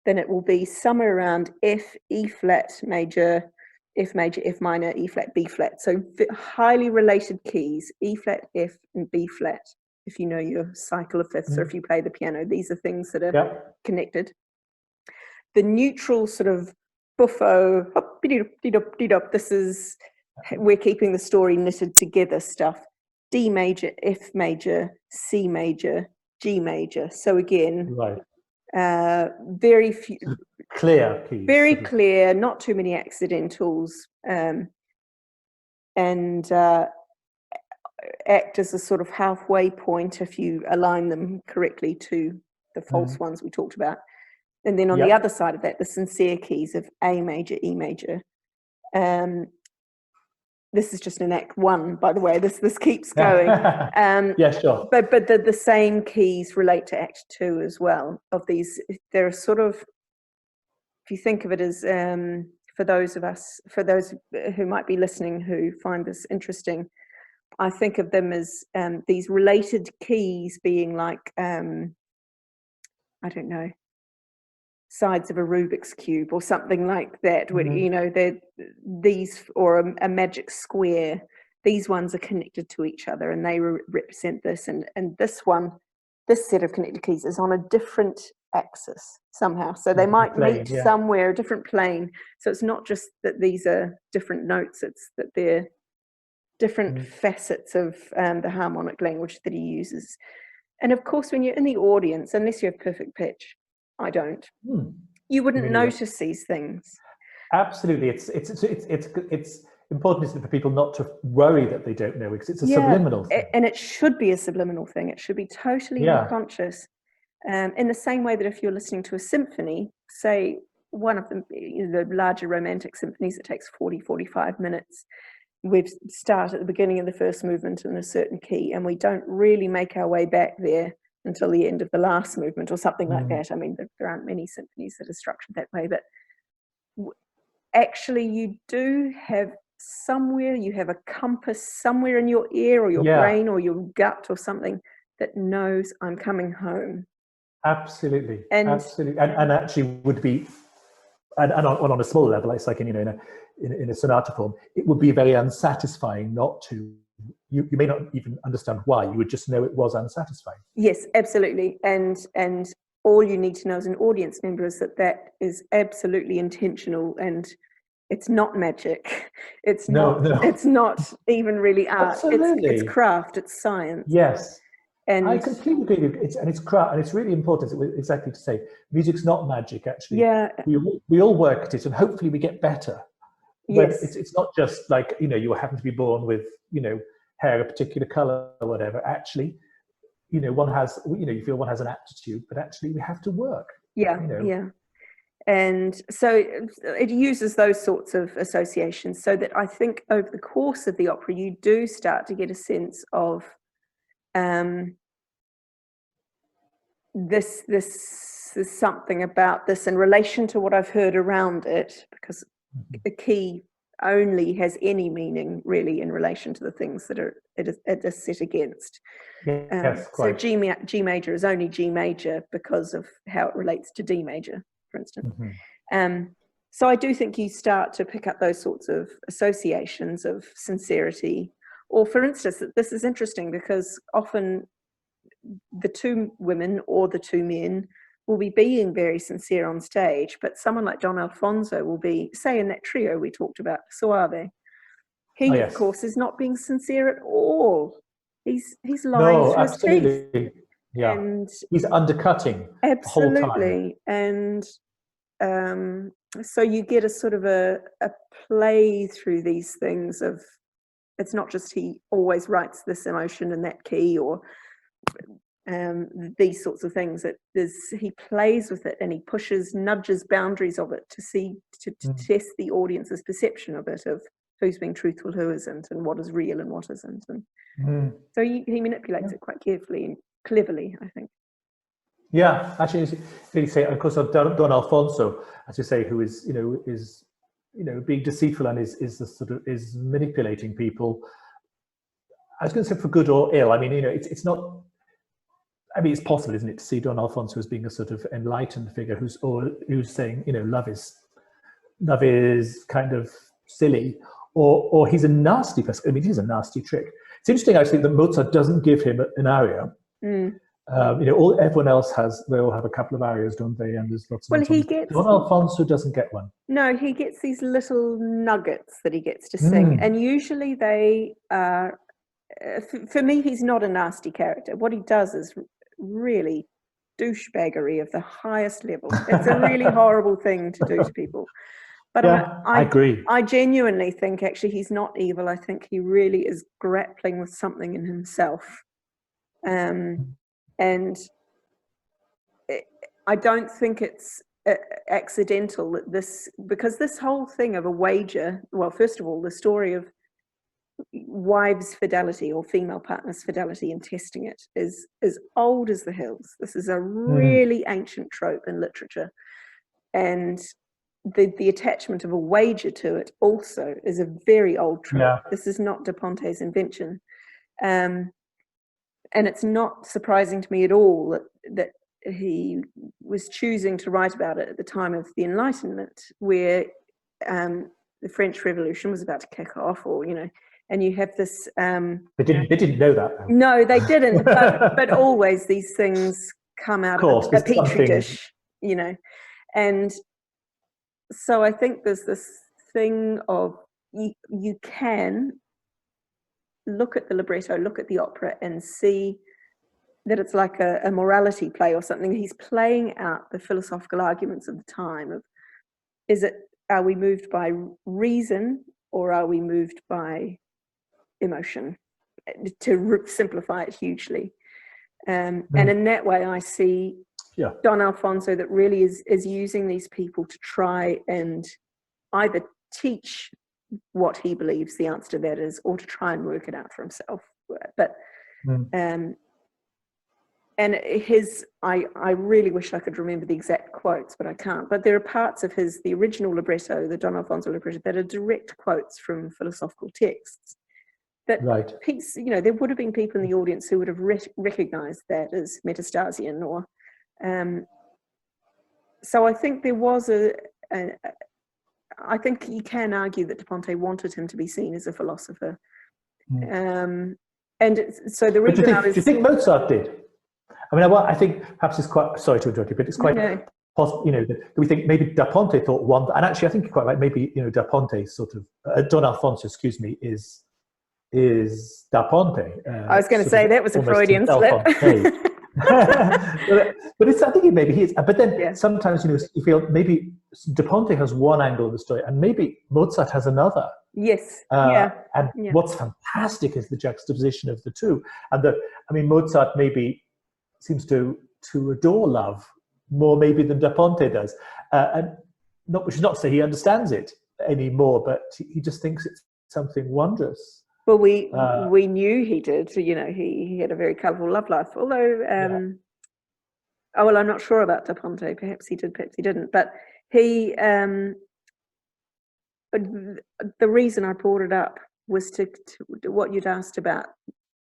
then it will be somewhere around F, E flat major, F major, F minor, E flat, B flat. So highly related keys, E flat, F, and B flat. If you know your cycle of fifths, or if you play the piano, these are things that are connected. The neutral sort of buffo, this is, we're keeping the story knitted together stuff. D major, F major, C major, G major. So again, very few, clear keys. Very clear, not too many accidentals, and act as a sort of halfway point if you align them correctly to the false ones we talked about. And then on the other side of that, the sincere keys of A major, E major. This is just in Act 1, by the way. This keeps going. Yeah, sure. But the same keys relate to Act 2 as well. There are sort of, if you think of it as, for those who might be listening who find this interesting, I think of them as these related keys being like, I don't know, sides of a Rubik's cube or something like that, where they're these, or a magic square. These ones are connected to each other and they represent this, and this set of connected keys is on a different axis somehow, so they might meet somewhere, a different plane. So it's not just that these are different notes, it's that they're different facets of the harmonic language that he uses. And of course, when you're in the audience, unless you have perfect pitch, I don't, you wouldn't notice these things. Absolutely. It's important, isn't it, for people not to worry that they don't know, because it's a subliminal thing. And it should be a subliminal thing. It should be totally unconscious. In the same way that if you're listening to a symphony, say one of them, the larger romantic symphonies, it takes 40-45 minutes. We've started at the beginning of the first movement in a certain key, and we don't really make our way back there until the end of the last movement or something like that. I mean, there aren't many symphonies that are structured that way, but actually you do have somewhere, you have a compass somewhere in your ear or your brain or your gut or something that knows I'm coming home. Absolutely. And actually would be, and on a small level, it's like in a sonata form, it would be very unsatisfying not to. You may not even understand why. You would just know it was unsatisfying. Yes, absolutely. And all you need to know as an audience member is that is absolutely intentional, and it's not magic. It's not even really art. It's craft. It's science. Yes. And I completely agree with you. It's craft, and it's really important, exactly, to say music's not magic. Actually, we all work at it, and hopefully we get better. But it's not just like you happen to be born with hair a particular color or whatever. Actually, one has you feel one has an aptitude, but actually we have to work. And so it uses those sorts of associations, so that I think over the course of the opera you do start to get a sense of this is something about this in relation to what I've heard around it, because a key only has any meaning really in relation to the things that it is set against. So G major is only G major because of how it relates to D major, for instance. So I do think you start to pick up those sorts of associations of sincerity. Or for instance, this is interesting because often the two women or the two men will be being very sincere on stage, but someone like Don Alfonso will be, say in that trio we talked about, Suave, he of course is not being sincere at all. He's lying through his teeth. Yeah. And he's undercutting the whole time. absolutely. And so you get a sort of a play through these things of, it's not just he always writes this emotion in that key, or these sorts of things. He plays with it, and he nudges boundaries of it to test the audience's perception of it, of who's being truthful, who isn't, and what is real and what isn't. And so he manipulates it quite carefully and cleverly, I think. Yeah, actually, as you say, of course, Don Alfonso, as you say, who is being deceitful and is manipulating people. I was going to say for good or ill. I mean, it's not. I mean, it's possible, isn't it, to see Don Alfonso as being a sort of enlightened figure who's saying, love is kind of silly, or he's a nasty person. I mean, he's a nasty trick. It's interesting, actually, that Mozart doesn't give him an aria. Everyone else they all have a couple of arias, don't they? And there's lots of. Well, Don Alfonso doesn't get one. No, he gets these little nuggets that he gets to sing, and usually they are. For me, he's not a nasty character. What he does is really douchebaggery of the highest level. It's a really horrible thing to do to people. But yeah, I agree. I genuinely think actually he's not evil. I think he really is grappling with something in himself. And I don't think it's accidental that because this whole thing of a wager, well, first of all, the story of wives' fidelity or female partners' fidelity and testing it is as old as the hills. This is a really ancient trope in literature, and the attachment of a wager to it also is a very old trope. Yeah. This is not Da Ponte's invention, and it's not surprising to me at all that he was choosing to write about it at the time of the Enlightenment, where the French Revolution was about to kick off, or and you have this. They didn't know that. Though. No, they didn't. But always these things come out of a petri dish, and so I think there's this thing of you can look at the libretto, look at the opera, and see that it's like a morality play or something. He's playing out the philosophical arguments of the time of, are we moved by reason or are we moved by emotion, to simplify it hugely. And in that way, I see Don Alfonso that really is using these people to try and either teach what he believes the answer to that is, or to try and work it out for himself. But and I really wish I could remember the exact quotes, but I can't. But there are parts of the original libretto, the Don Alfonso libretto, that are direct quotes from philosophical texts. That there would have been people in the audience who would have recognized that as Metastasian, or so I think there was I think you can argue that Da Ponte wanted him to be seen as a philosopher, and so the reason do you think Mozart did? I mean, I think perhaps it's quite, sorry to interrupt you, but it's quite possible, we think maybe Da Ponte thought one, and actually I think you're quite right, maybe, Da Ponte sort of, Don Alfonso, excuse me, is Da Ponte. I was going to say that was a Freudian slip. But I think maybe he is. But then sometimes, you feel maybe Da Ponte has one angle of the story and maybe Mozart has another. Yes. And what's fantastic is the juxtaposition of the two. And Mozart maybe seems to adore love more maybe than Da Ponte does. Which is not to say he understands it anymore, but he just thinks it's something wondrous. Well, we knew he did. He had a very colourful love life. Although, I'm not sure about Da Ponte. Perhaps he did, perhaps he didn't. But he, the reason I brought it up was to what you'd asked about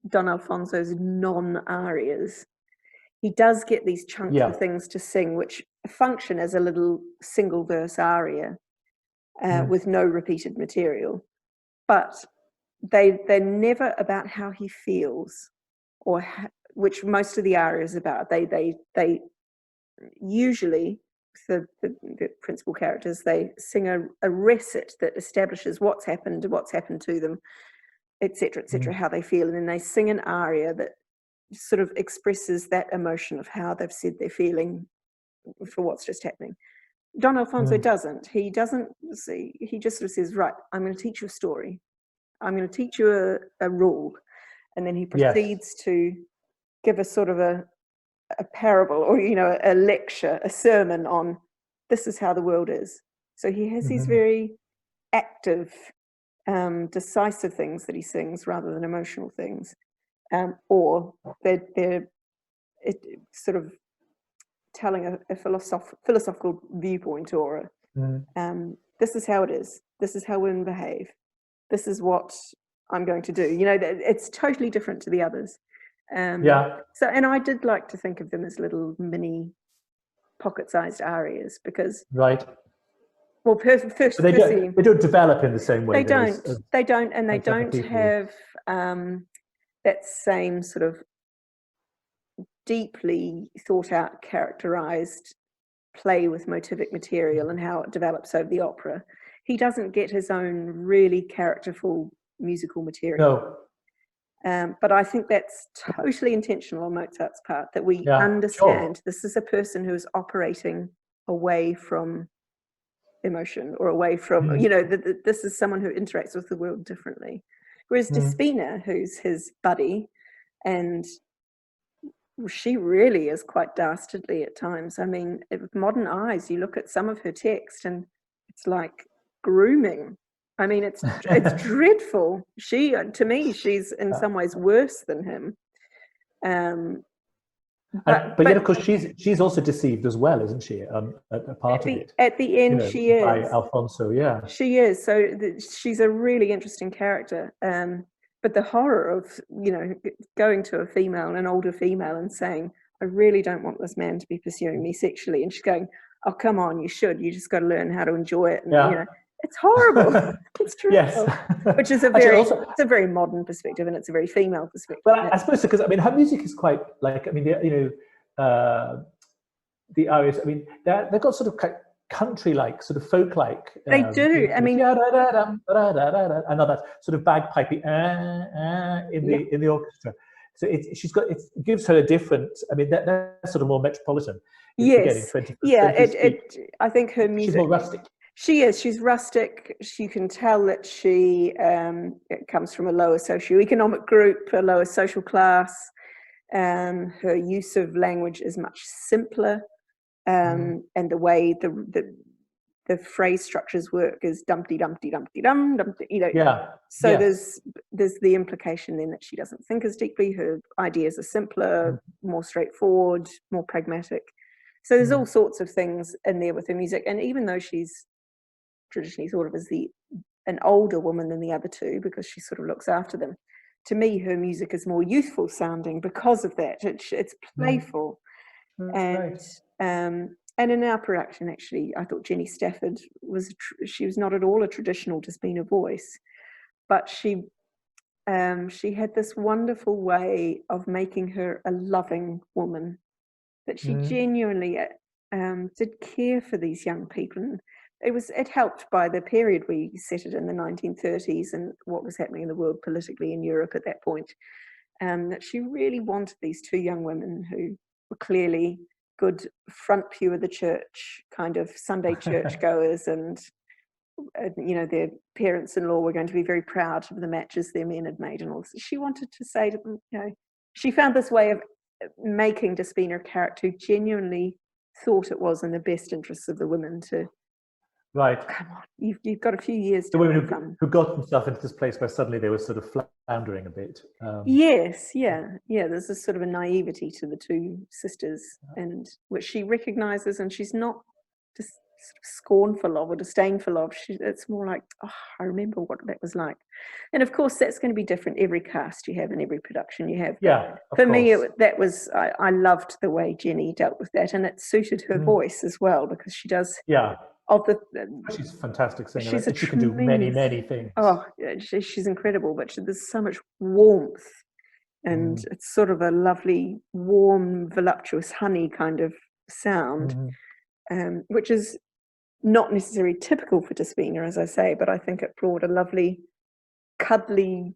Don Alfonso's non-arias. He does get these chunks of things to sing, which function as a little single verse aria with no repeated material, but they're never about how he feels, or which most of the aria is about. They usually, the principal characters, they sing a recit that establishes what's happened to them, etc., how they feel, and then they sing an aria that sort of expresses that emotion of how they've said they're feeling for what's just happening. Don Alfonso doesn't. He doesn't see. He just sort of says, "Right, I'm going to teach you a story. I'm going to teach you a rule," and then he proceeds to give a sort of a parable, or a lecture, a sermon on this is how the world is. So he has these very active, decisive things that he sings rather than emotional things, or they're sort of telling a philosophical viewpoint, or this is how it is. This is how women behave. This is what I'm going to do. It's totally different to the others. So, and I did like to think of them as little mini pocket-sized arias, because well, first they don't develop in the same way. They don't, and they don't have that same sort of deeply thought out, characterized play with motivic material and how it develops over the opera. He doesn't get his own really characterful musical material. No. But I think that's totally intentional on Mozart's part, that we understand this is a person who is operating away from emotion, or away from, this is someone who interacts with the world differently. Whereas Despina, who's his buddy, and she really is quite dastardly at times. I mean, with modern eyes, you look at some of her text and it's like grooming. I mean, it's dreadful. To me, she's in some ways worse than him. But yet, of course, she's also deceived as well, isn't she? A part of it. At the end, she is. By Alfonso, she is. So she's a really interesting character. But the horror of going to an older female, and saying, "I really don't want this man to be pursuing me sexually," and she's going, "Oh, come on, you should. You just got to learn how to enjoy it." And, it's horrible. It's true. Yes. Which is it's a very modern perspective, and it's a very female perspective. Well, I suppose so, because I mean, her music is quite like, I mean, the arias. I mean, they've got sort of country-like, sort of folk-like. They do. I mean, and all that sort of bagpipey in the orchestra. So it gives her a different. I mean, that's sort of more metropolitan. Yes. I think her music. She's more rustic. She is. She's rustic. You can tell that she comes from a lower socioeconomic group, a lower social class. Her use of language is much simpler, and the way the phrase structures work is dumpty dumpty dumpty dum dumpty. So there's the implication then that she doesn't think as deeply. Her ideas are simpler, more straightforward, more pragmatic. So there's all sorts of things in there with her music, and even though she's traditionally thought of as an older woman than the other two, because she sort of looks after them, to me her music is more youthful sounding because of that. It's playful. And in our production, actually, I thought Jenny Stafford she was not at all a traditional Despina voice, but she had this wonderful way of making her a loving woman, that she genuinely did care for these young people. It helped by the period we set it in, the 1930s, and what was happening in the world politically in Europe at that point, that she really wanted these two young women who were clearly good front pew of the church, kind of Sunday church goers, and their parents-in-law were going to be very proud of the matches their men had made and all this. She wanted to say to them, she found this way of making Despina a character who genuinely thought it was in the best interests of the women to. Right. Come on, you've got a few years. The women who got themselves into this place where suddenly they were sort of floundering a bit. Yes, there's this sort of a naivety to the two sisters, and which she recognises, and she's not just sort of scornful of or disdainful of. It's more like, I remember what that was like. And of course, that's going to be different every cast you have and every production you have. For me, I loved the way Jenny dealt with that, and it suited her voice as well, because she does. She's a fantastic singer. She can do many things. Oh, she's incredible, but there's so much warmth, and it's sort of a lovely, warm, voluptuous honey kind of sound, which is not necessarily typical for Despina, as I say, but I think it brought a lovely, cuddly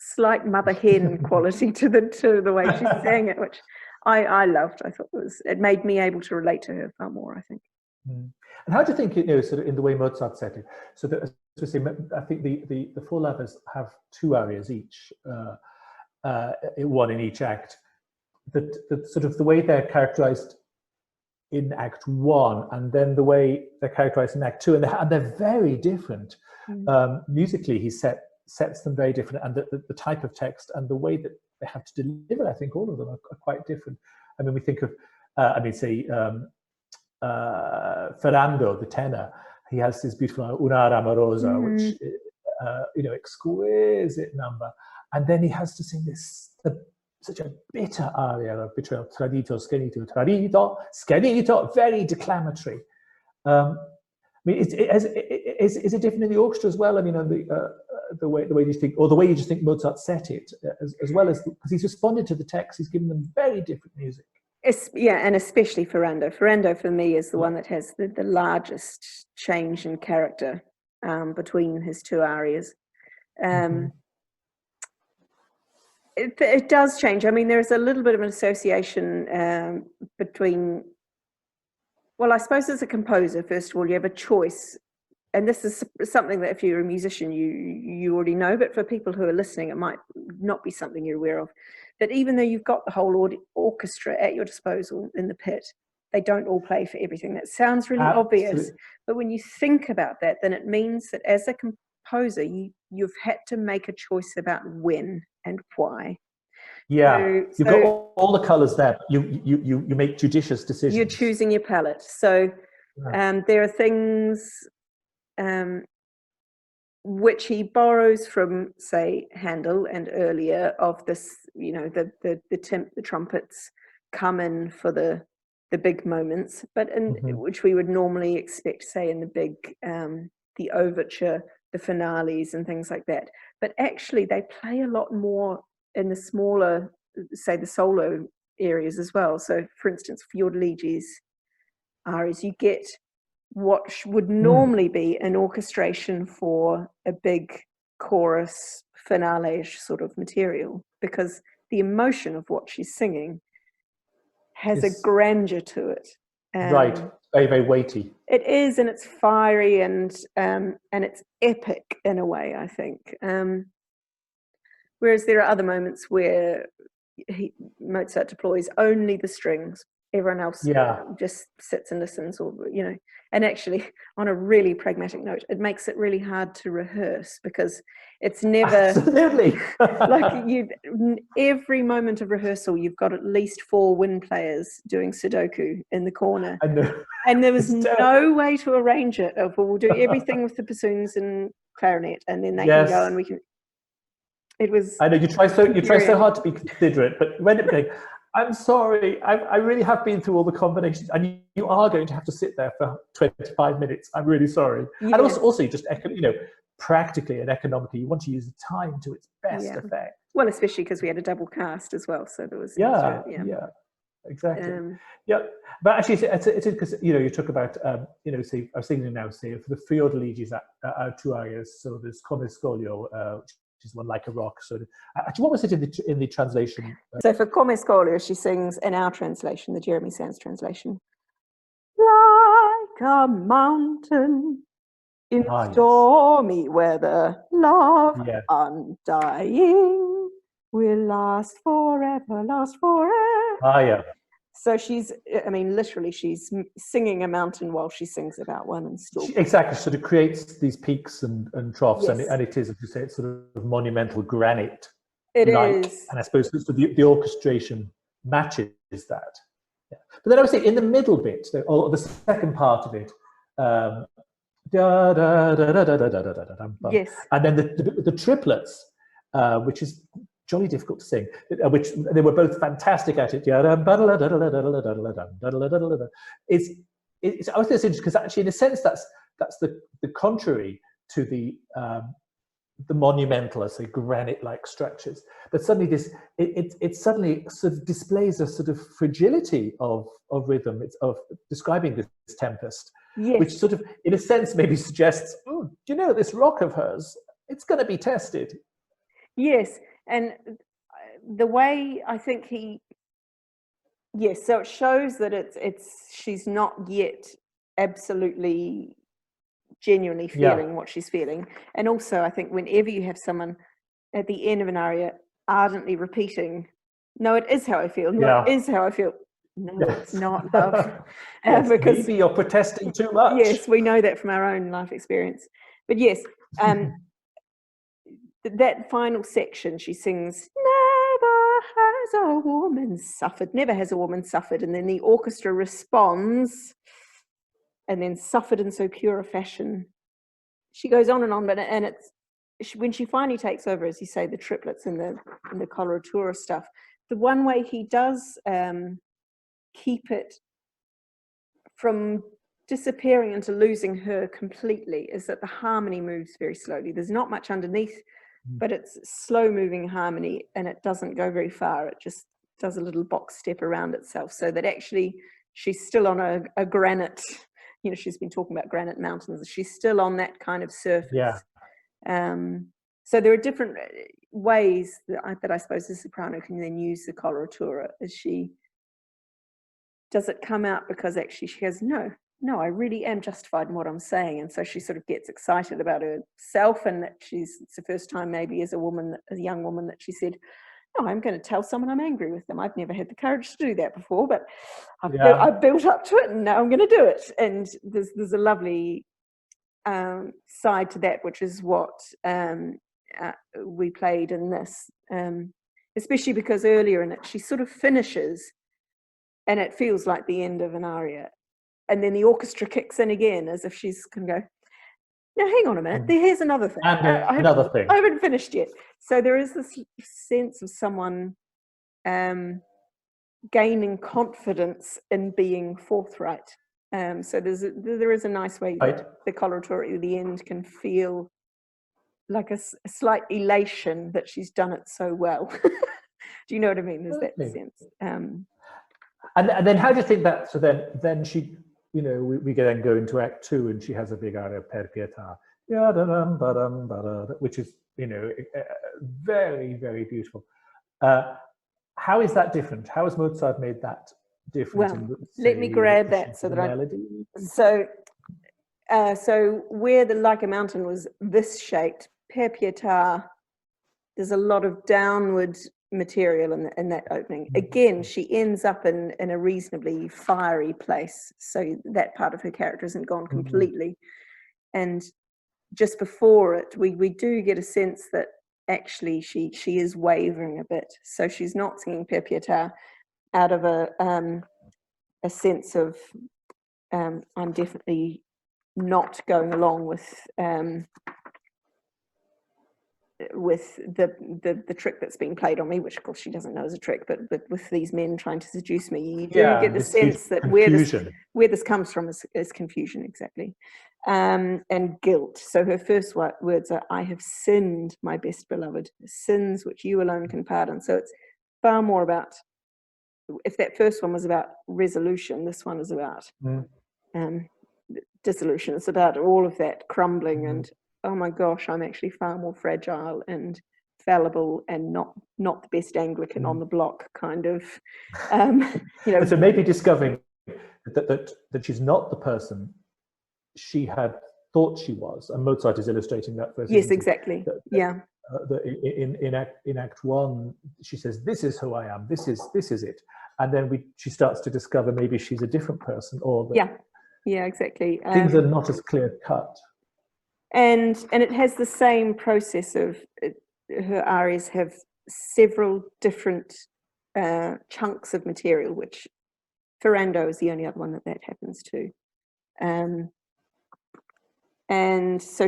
slight mother hen quality to the way she sang it, which I loved. I thought it made me able to relate to her far more, I think. And how do you think, sort of in the way Mozart set it? So that, as we say, I think the four lovers have two arias each, one in each act. That sort of the way they're characterized in Act 1, and then the way they're characterized in Act 2, and they're very different. Musically, he sets them very different, and the type of text and the way that they have to deliver, I think all of them are quite different. I mean, we think of, say, Ferrando, the tenor, he has this beautiful Un'ara amorosa, which, exquisite number. And then he has to sing such a bitter aria of betrayal, tradito, scherito, tradito, scherito, very declamatory. I mean, is it different in the orchestra as well? I mean, on the way you think, or the way you just think Mozart set it, as well as, because he's responded to the text, he's given them very different music. Yeah, and especially Ferrando. Ferrando for me is the one that has the largest change in character between his two arias. It does change. I mean, there's a little bit of an association between, well, I suppose as a composer, first of all, you have a choice. And this is something that if you're a musician, you already know, but for people who are listening, it might not be something you're aware of. That even though you've got the whole orchestra at your disposal in the pit, they don't all play for everything. That sounds really obvious, but when you think about that, then it means that as a composer, you've had to make a choice about when and why. Yeah, you've got all the colours there. You make judicious decisions. You're choosing your palette. So there are things which he borrows from, say, Handel and earlier, of this, the trumpets come in for the big moments, but which we would normally expect, say, in the big, the overture, the finales and things like that. But actually they play a lot more in the smaller, say, the solo areas as well. So for instance, Fiordaligi's arias, you get what would normally be an orchestration for a big chorus finale sort of material, because the emotion of what she's singing has a grandeur to it. Right, very, very weighty. It is, and it's fiery, and it's epic in a way, I think. Whereas there are other moments where Mozart deploys only the strings. Everyone else just sits and listens, or and actually, on a really pragmatic note, it makes it really hard to rehearse, because it's never absolutely like every moment of rehearsal you've got at least 4 wind players doing Sudoku in the corner, and there was no way to arrange it. We'll do everything with the bassoons and clarinet, and then they can go and we can. It was. I know you try so hard to be considerate, but when it became, I'm sorry, I really have been through all the combinations, and you are going to have to sit there for 25 minutes. I'm really sorry. Yes. And also just, practically and economically, you want to use the time to its best effect. Well, especially because we had a double cast as well, so there was exactly. But actually, it's because you talk about say, I was thinking now, say, for the Fiordaligi's two arias, so there's Come Scoglio, which is one like a rock. So actually, what was it in the translation? So for Come Scoglio, she sings in our translation, the Jeremy Sands translation, like a mountain in stormy weather, love undying will last forever, last forever. So she's, literally, she's singing a mountain while she sings about one and storm. Exactly, so it creates these peaks and troughs, and it is, as you say, it's sort of monumental granite. It is. And I suppose the orchestration matches that. Yeah. But then I would say in the middle bit, or the second part of it, yes. And then the triplets, which is jolly difficult to sing, which they were both fantastic at it. It's I was interesting because actually, in a sense, that's the contrary to the monumental, I say, granite-like structures. But suddenly it suddenly sort of displays a sort of fragility of rhythm. It's of describing this tempest, which sort of, in a sense, maybe suggests, this rock of hers, it's going to be tested. Yes, and the way I think yes, so it shows that she's not yet absolutely genuinely feeling what she's feeling. And also I think whenever you have someone at the end of an aria ardently repeating, no, it is how I feel, no, it is how I feel. No, it's not, love. Yes, Because maybe you're protesting too much. Yes, we know that from our own life experience. But yes, that final section, she sings, never has a woman suffered, never has a woman suffered. And then the orchestra responds, and then suffered in so pure a fashion. She goes on, but and it's when she finally takes over, as you say, the triplets and the coloratura stuff. The one way he does keep it from disappearing into losing her completely is that the harmony moves very slowly. There's not much underneath, but it's slow moving harmony, and it doesn't go very far. It just does a little box step around itself, so that actually she's still on a granite, she's been talking about granite mountains. She's still on that kind of surface. Yeah. So there are different ways that I suppose the soprano can then use the coloratura. Does it come out because actually she goes, no, I really am justified in what I'm saying. And so she sort of gets excited about herself, and that it's the first time maybe as a young woman that she said, no, I'm going to tell someone I'm angry with them. I've never had the courage to do that before, but I've built up to it, and now I'm going to do it. And there's a lovely side to that, which is what we played in this, especially because earlier in it, she sort of finishes, and it feels like the end of an aria. And then the orchestra kicks in again, as if she's going to go, now hang on a minute, here's another thing. Another thing. I haven't finished yet. So there is this sense of someone gaining confidence in being forthright. So there is a nice way that the coloratura at the end can feel like a slight elation that she's done it so well. Do you know what I mean? There's that sense. And then how do you think that, so then she, we then go into Act 2, and she has a big aria, Per Pietà, which is, very, very beautiful. How is that different? How has Mozart made that different? Well, let me grab that so that melody? So where the Like a Mountain was this shaped, Per Pietà, there's a lot of downward material in that opening. Again, she ends up in a reasonably fiery place, so that part of her character isn't gone completely. And just before it, we do get a sense that actually she is wavering a bit. So she's not singing Per Pietà out of a sense of I'm definitely not going along with the trick that's being played on me, which of course she doesn't know is a trick, but with these men trying to seduce me, you do get the sense that where this comes from is confusion, exactly, and guilt. So her first words are, I have sinned, my best beloved, sins which you alone can pardon. So it's far more about, if that first one was about resolution, this one is about dissolution. It's about all of that crumbling and, oh my gosh, I'm actually far more fragile and fallible and not the best Anglican on the block, kind of. So maybe discovering that she's not the person she had thought she was, and Mozart is illustrating that first. Yes, exactly. In Act 1, she says, "This is who I am. This is it," and then she starts to discover maybe she's a different person, or yeah, exactly. Things are not as clear cut. And it has the same process of her arias have several different chunks of material, which Ferrando is the only other one that happens to. And so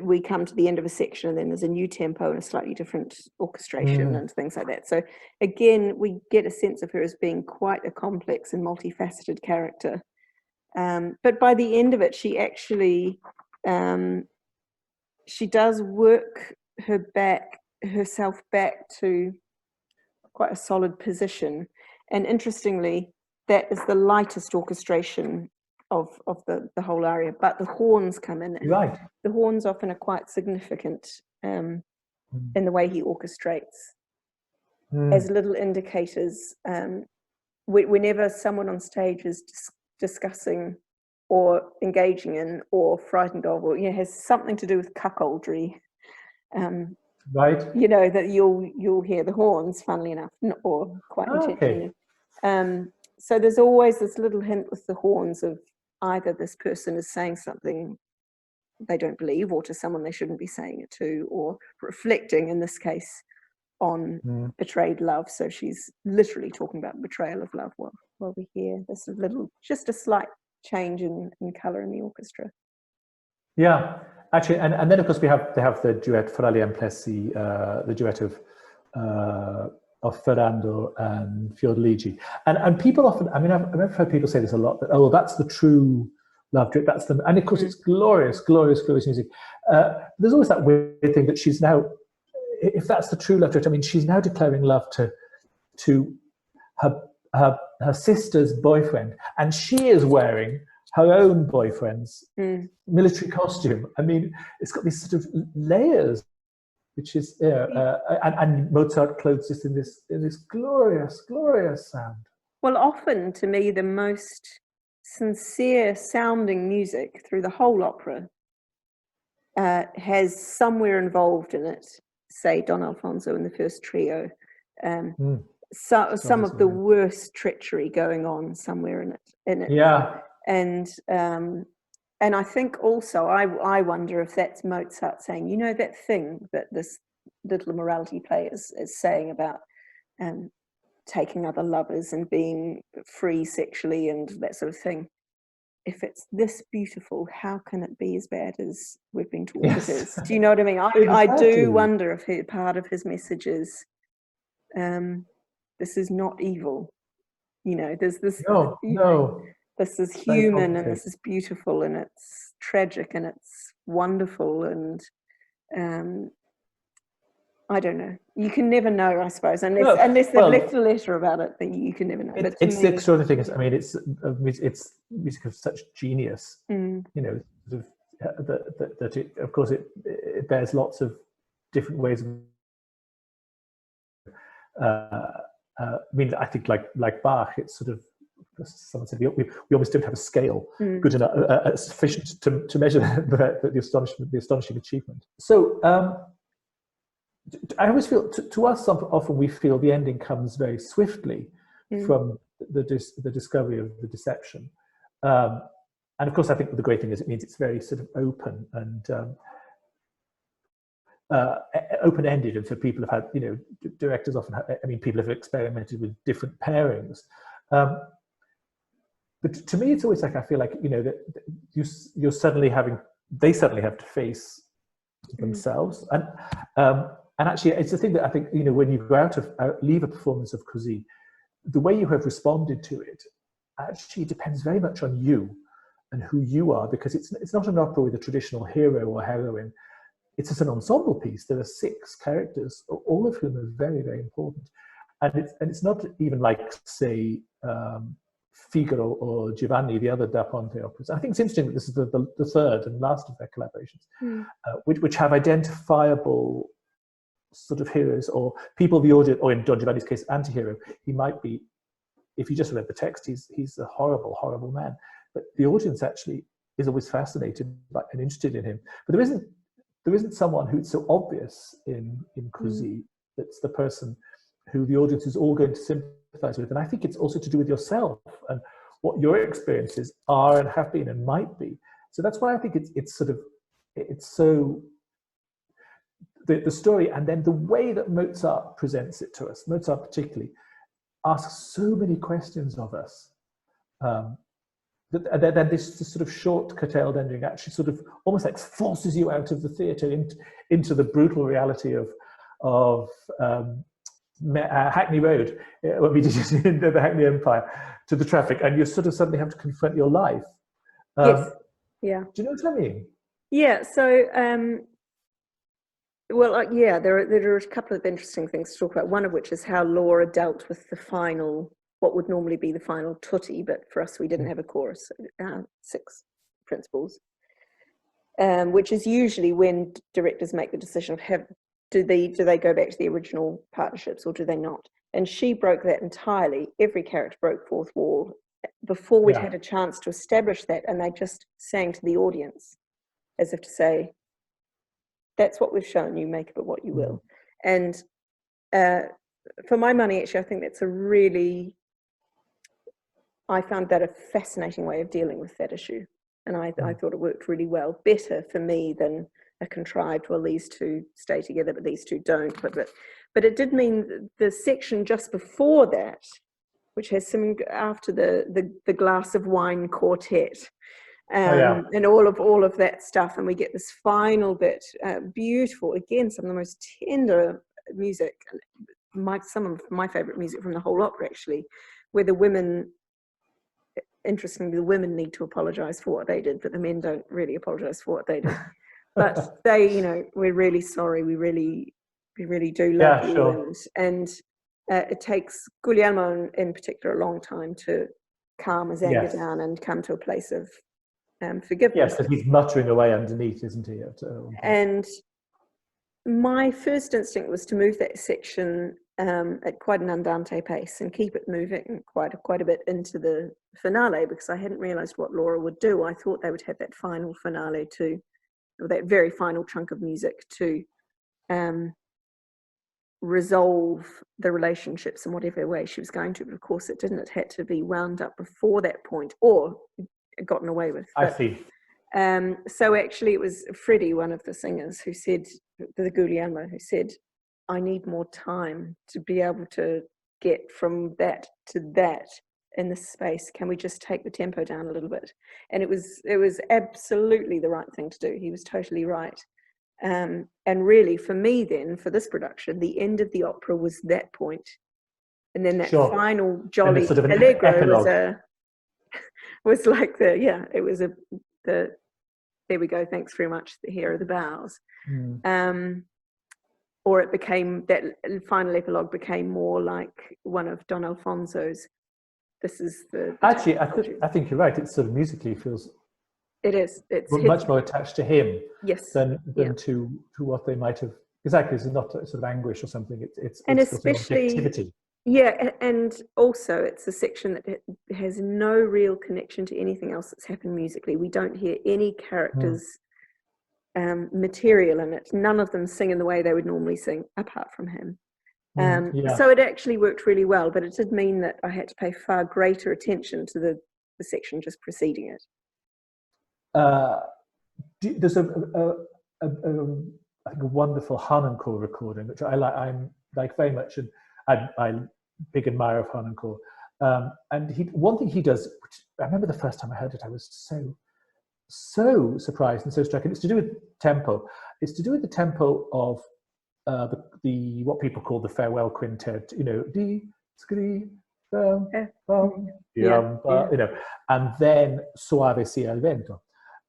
we come to the end of a section, and then there's a new tempo and a slightly different orchestration and things like that. So again, we get a sense of her as being quite a complex and multifaceted character. But by the end of it, she actually she does work herself back to quite a solid position. And interestingly, that is the lightest orchestration of the whole aria, but the horns come in. Right. The horns often are quite significant. in the way he orchestrates as little indicators. Whenever someone on stage is discussing or engaging in or frightened of, or has something to do with cuckoldry, right? That you'll hear the horns, funnily enough, or quite intentionally. So there's always this little hint with the horns of either this person is saying something they don't believe, or to someone they shouldn't be saying it to, or reflecting, in this case, on betrayed love. So she's literally talking about betrayal of love while we hear this just a slight change in colour in the orchestra. Yeah, actually, and then of course they have the duet Fra gli Amplessi, the duet of Ferrando and Fiordiligi, and people often, I've heard people say this a lot, that that's the true love duet, and of course it's glorious music. There's always that weird thing that she's now, if that's the true love duet, she's now declaring love to her sister's boyfriend, and she is wearing her own boyfriend's military costume. It's got these sort of layers, which is and Mozart clothes us in this glorious sound. Well, often to me the most sincere sounding music through the whole opera has somewhere involved in it, say Don Alfonso in the first trio, some of the worst treachery going on somewhere in it. Yeah. And I think also I wonder if that's Mozart saying, that thing that this little morality play is saying about taking other lovers and being free sexually and that sort of thing. If it's this beautiful, how can it be as bad as we've been taught it is? Do you know what I mean? I do wonder if part of his message is, this is not evil. There's this. No. This is human, and this is beautiful, and it's tragic, and it's wonderful, and I don't know. You can never know, I suppose, unless they've left a letter about it. Then you can never know. It's the extraordinary thing. It's music of such genius. That of course it bears lots of different ways of. I think like Bach, it's sort of. Someone said we almost don't have a scale good enough, sufficient to measure the astonishing achievement. So I always feel, to us, often we feel the ending comes very swiftly from the discovery of the deception, and of course I think the great thing is it means it's very sort of open and open-ended, and so people have had, directors often have, people have experimented with different pairings. But to me, it's always like, I feel like, that you're suddenly they suddenly have to face themselves. And actually, it's the thing that I think, when you go leave a performance of Così, the way you have responded to it actually depends very much on you and who you are, because it's not an opera with a traditional hero or heroine. It's just an ensemble piece. There are 6 characters, all of whom are very, very important. And it's not even like, say, Figaro or Giovanni, the other Da Ponte operas. I think it's interesting that this is the third and last of their collaborations, which have identifiable sort of heroes or people the audience, or in Don Giovanni's case, anti-hero. He might be, if you just read the text, he's a horrible, horrible man. But the audience actually is always fascinated by and interested in him. But there isn't someone who's so obvious in Così that's the person who the audience is all going to sympathize with. And I think it's also to do with yourself and what your experiences are and have been and might be. So that's why I think it's so, the story, and then the way that Mozart presents it to us, Mozart particularly, asks so many questions of us. Then this sort of short curtailed ending actually sort of almost like forces you out of the theatre into the brutal reality of Hackney Road, when we did it in the Hackney Empire, to the traffic, and you sort of suddenly have to confront your life. Yes. Yeah. Do you know what I mean? Yeah. So, there are a couple of interesting things to talk about. One of which is how Laura dealt with the final, what would normally be the final tutti, but for us we didn't have a chorus. 6 principals, which is usually when directors make the decision of do they go back to the original partnerships or do they not? And she broke that entirely. Every character broke fourth wall before we'd had a chance to establish that, and they just sang to the audience as if to say, that's what we've shown you, make of it what you will. And for my money, actually, I think that's I found that a fascinating way of dealing with that issue. And I thought it worked really well, better for me than a contrived, well, these two stay together, but these two don't. But it did mean the section just before that, which has some, after the glass of wine quartet, and all of that stuff, and we get this final bit, beautiful, again, some of the most tender music, some of my favorite music from the whole opera, actually, where the women, interestingly, the women need to apologize for what they did, but the men don't really apologize for what they did. But they, you know, we're really sorry, we really do love you. Sure. And it takes Guglielmo in particular a long time to calm his anger down and come to a place of forgiveness. Yes, that he's muttering away underneath, isn't he? And my first instinct was to move that section at quite an andante pace and keep it moving quite a bit into the finale, because I hadn't realised what Laura would do. I thought they would have that final finale or that very final chunk of music to resolve the relationships in whatever way she was going to, but of course it didn't. It had to be wound up before that point or gotten away with. I see. So actually it was Freddie, one of the singers, who said, the Guglielmo, who said, I need more time to be able to get from that to that in this space. Can we just take the tempo down a little bit? And it was absolutely the right thing to do. He was totally right. And really, for me then, for this production, the end of the opera was that point. And then that final jolly sort of allegro was like there we go, thanks very much, here are the bows. Or it became, that final epilogue became more like one of Don Alfonso's. This is the actually, I think you're right. It sort of musically feels it's much more attached to him than to what they might have. Exactly, it's not sort of anguish or something. It's especially objectivity. Yeah, and also it's a section that has no real connection to anything else that's happened musically. We don't hear any characters' material in it. None of them sing in the way they would normally sing, apart from him. So it actually worked really well, but it did mean that I had to pay far greater attention to the section just preceding it. There's I think a wonderful Harnoncourt recording, which I'm like very much, and I'm big admirer of Harnoncourt. And one thing he does, which I remember the first time I heard it, I was so surprised and so struck. And it's to do with tempo. It's to do with the tempo of the what people call the farewell quintet. You know, di scri you know, and then Soave sia il vento.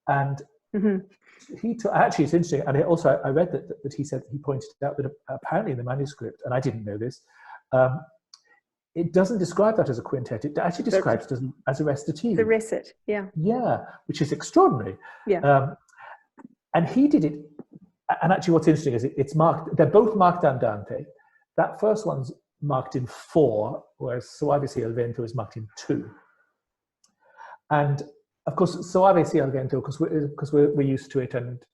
And actually, it's interesting. And also, I read that he said, he pointed out that apparently in the manuscript, and I didn't know this, it doesn't describe that as a quintet. It actually describes it as a recitative. The recit, yeah. Yeah, which is extraordinary. Yeah. And he did it. And actually, what's interesting is it's marked. They're both marked andante. That first one's marked in 4, whereas Soave sia il vento is marked in 2. And of course, Soave sia il vento, because we're used to it, and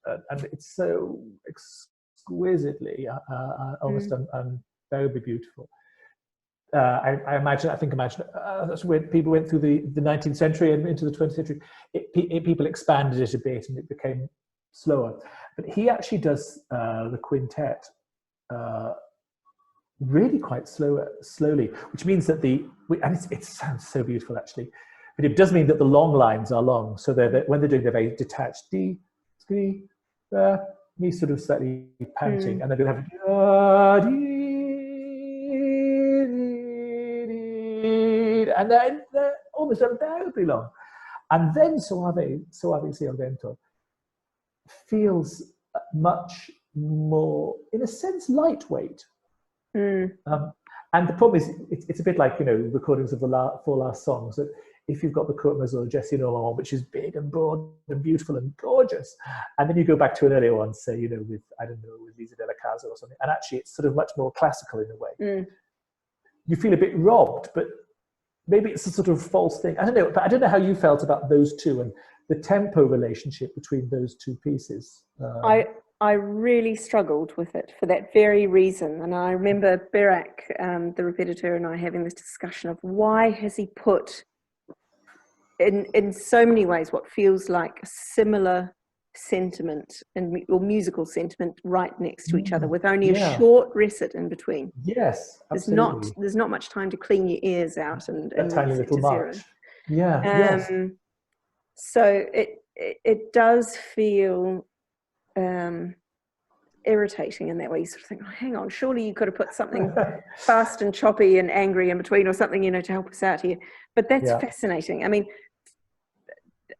it's so exquisitely, almost unbearably beautiful. I imagine that's where people went through the 19th century and into the 20th century. People expanded it a bit, and it became slower. But he actually does the quintet really quite slowly, which means that it sounds so beautiful actually. But it does mean that the long lines are long, so when they're doing the very detached di, scri, me sort of slightly panting, and then they'll have and they're almost unbearably long. And then Soave sia il vento feels much more, in a sense, lightweight. And the problem is, it's a bit like, you know, recordings of the 4 last songs, that if you've got the courte mazur, Jessie Norman, which is big and broad and beautiful and gorgeous, and then you go back to an earlier one, say, you know, with, I don't know, with Lisa Della Casa or something, and actually it's sort of much more classical in a way. You feel a bit robbed, but maybe it's a sort of false thing. I don't know, but I don't know how you felt about those two and the tempo relationship between those two pieces. I really struggled with it for that very reason. And I remember Berak, the repetiteur, and I having this discussion of why has he put in so many ways what feels like a similar sentiment or musical sentiment right next to each other with only a short recit in between. Yes, absolutely. There's not much time to clean your ears out and tiny reset little to march. zero. Yes. So it does feel irritating in that way. You sort of think, oh, hang on, surely you could have put something fast and choppy and angry in between or something, you know, to help us out here. But that's fascinating. I mean,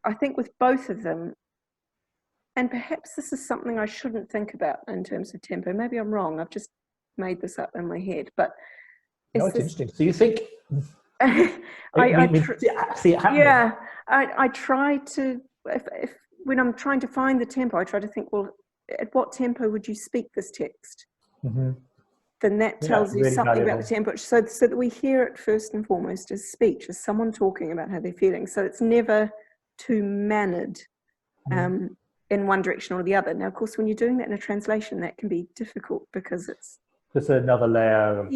I think with both of them, and perhaps this is something I shouldn't think about in terms of tempo. Maybe I'm wrong. I've just made this up in my head. But it's interesting. So you think... see it happening. Yeah, I try to, if when I'm trying to find the tempo, I try to think, well, at what tempo would you speak this text? Then that tells you really something valuable about the tempo, so that we hear it first and foremost as speech, as someone talking about how they're feeling. So it's never too mannered in one direction or the other. Now, of course, when you're doing that in a translation, that can be difficult because it's just another layer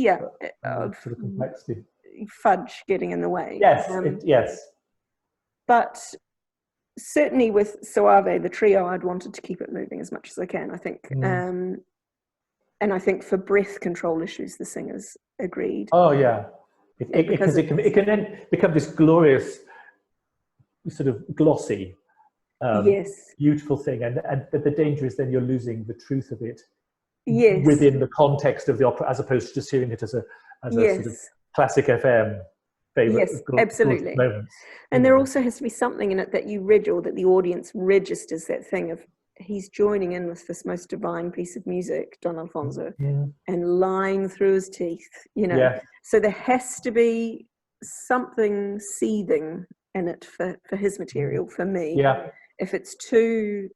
of sort of complexity. Fudge getting in the way. Yes. But certainly with Soave, the trio, I'd wanted to keep it moving as much as I can, I think. And I think for breath control issues, the singers agreed. Oh, yeah. Because it can then become this glorious, sort of glossy, beautiful thing. And the danger is then you're losing the truth of it within the context of the opera, as opposed to just hearing it as a sort of classic FM favorite. Yes, absolutely. Moments. And there also has to be something in it that you read, or that the audience registers that thing of he's joining in with this most divine piece of music, Don Alfonso, and lying through his teeth, you know. So there has to be something seething in it for his material, for me. If it's too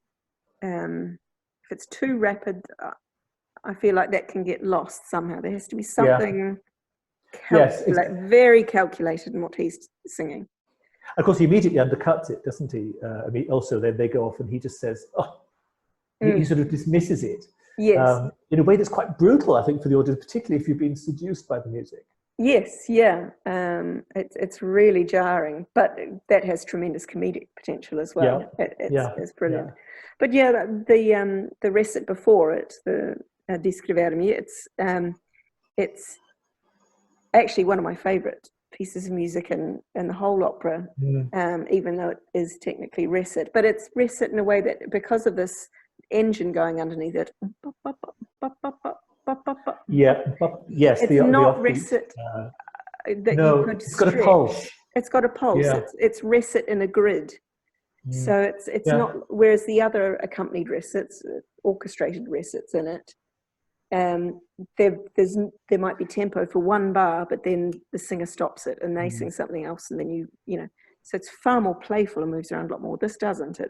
rapid, I feel like that can get lost somehow. There has to be something very calculated in what he's singing. Of course, he immediately undercuts it, doesn't he? I mean, also, then they go off and he just says, he sort of dismisses it. Yes. In a way that's quite brutal, I think, for the audience, particularly if you've been seduced by the music. Yes, yeah. It's really jarring, but that has tremendous comedic potential as well. It's brilliant. But the recit before it, the Descrevermi, it's actually one of my favourite pieces of music in the whole opera, even though it is technically recit. But it's recit in a way that, because of this engine going underneath it, it's not recit that you could it's stretch. got a pulse. It's got a pulse. It's recit in a grid. So it's not, whereas the other accompanied recits, orchestrated recits in it, there might be tempo for one bar, but then the singer stops it and they sing something else, and then you know, so it's far more playful and moves around a lot more. This doesn't.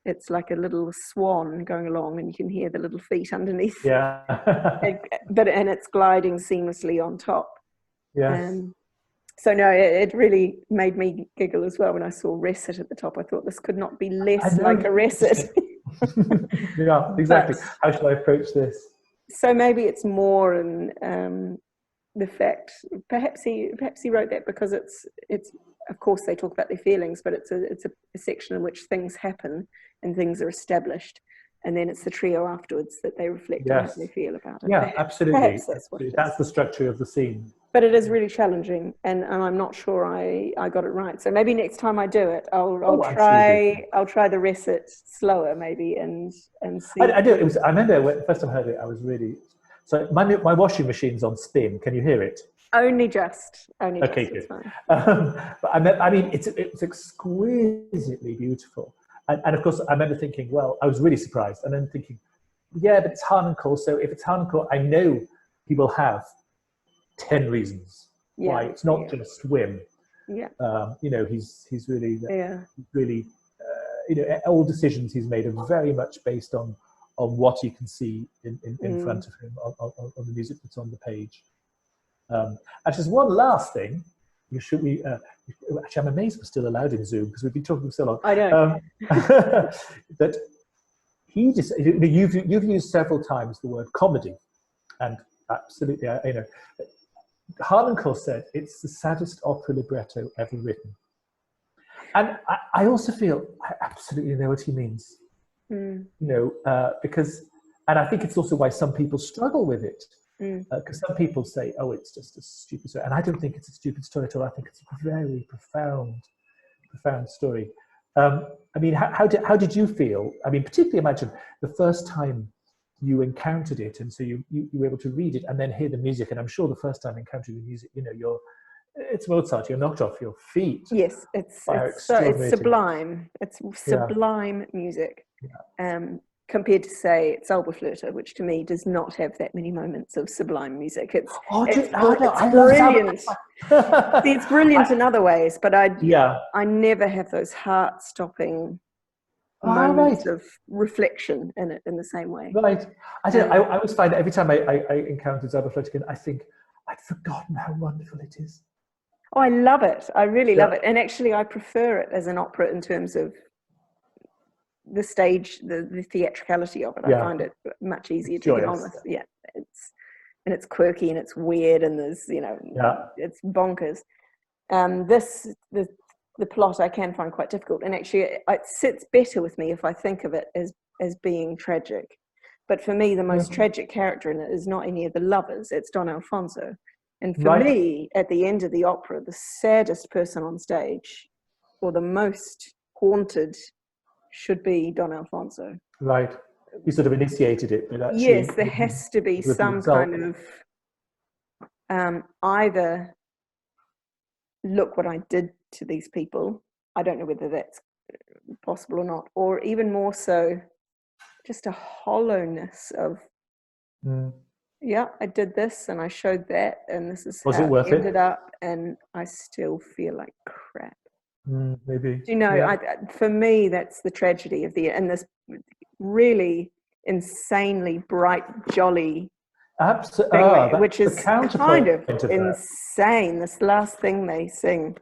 It's like a little swan going along, and you can hear the little feet underneath. and it's gliding seamlessly on top. So no, it really made me giggle as well when I saw recit at the top. I thought this could not be less like a recit. Exactly. How should I approach this? So maybe it's more in the fact, perhaps he wrote that because it's of course they talk about their feelings, but it's a section in which things happen and things are established, and then it's the trio afterwards that they reflect on how they feel about it. Absolutely. Perhaps that's what it is. That's the structure of the scene. But it is really challenging, and I'm not sure I got it right. So maybe next time I do it, I'll try the recit slower maybe and see. I do. I remember when the first time I heard it, I was really. So my washing machine's on spin. Can you hear it? Only just. Okay, good. It's fine. But I mean, it's exquisitely beautiful. And of course, I remember thinking, well, I was really surprised. And then thinking, but it's Harnoncourt. So if it's Harnoncourt, I know he will have 10 reasons why it's not just whim. Yeah. You know, he's really Yeah. really you know, all decisions he's made are very much based on what he can see in front of him on the music that's on the page. And just one last thing, actually, I'm amazed we're still allowed in Zoom because we've been talking for so long. I know. That he just, you've used several times the word comedy, and absolutely, you know, Harnoncourt said it's the saddest opera libretto ever written. And I also feel I absolutely know what he means. You know, because, and I think it's also why some people struggle with it. Because some people say, oh, it's just a stupid story. And I don't think it's a stupid story at all. I think it's a very profound story. I mean, how did you feel? I mean, particularly imagine the first time you encountered it, and so you were able to read it and then hear the music. And I'm sure the first time encountering the music, you know, it's Mozart. You're knocked off your feet. Yes, it's sublime. It's sublime music. Yeah. Compared to, say, Zauberflöte, which to me does not have that many moments of sublime music. It's brilliant. See, it's brilliant in other ways, but I never have those heart-stopping moments of reflection in it in the same way. Right. I always find that every time I encounter Zauberflöte again, I think I'd forgotten how wonderful it is. Oh, I love it. I really love it. And actually, I prefer it as an opera in terms of the stage, the theatricality of it. I find it much easier to get on with. Yeah, it's quirky and it's weird and there's, you know, it's bonkers. The plot I can find quite difficult, and actually it sits better with me if I think of it as being tragic. But for me, the most tragic character in it is not any of the lovers; it's Don Alfonso. And for me, at the end of the opera, the saddest person on stage, or the most haunted, should be Don Alfonso. Right. He sort of initiated it, but actually, yes, there has to be some kind of either look what I did to these people. I don't know whether that's possible or not, or even more so, just a hollowness of I did this and I showed that, and this is how it ended up, and I still feel like crap. Maybe. You know, for me, that's the tragedy of and this really insanely bright, jolly thing, which is kind of insane. This last thing they sing,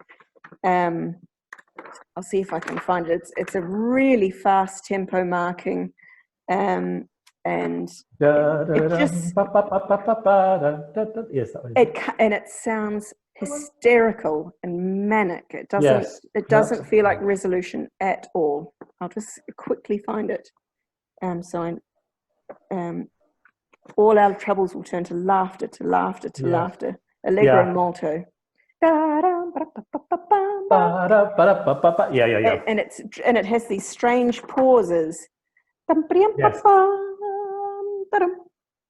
I'll see if I can find it. It's a really fast tempo marking, and it just and it sounds hysterical and manic. It doesn't feel like resolution at all. I'll just quickly find it. All our troubles will turn to laughter, to laughter, to laughter. Allegro molto. And it has these strange pauses.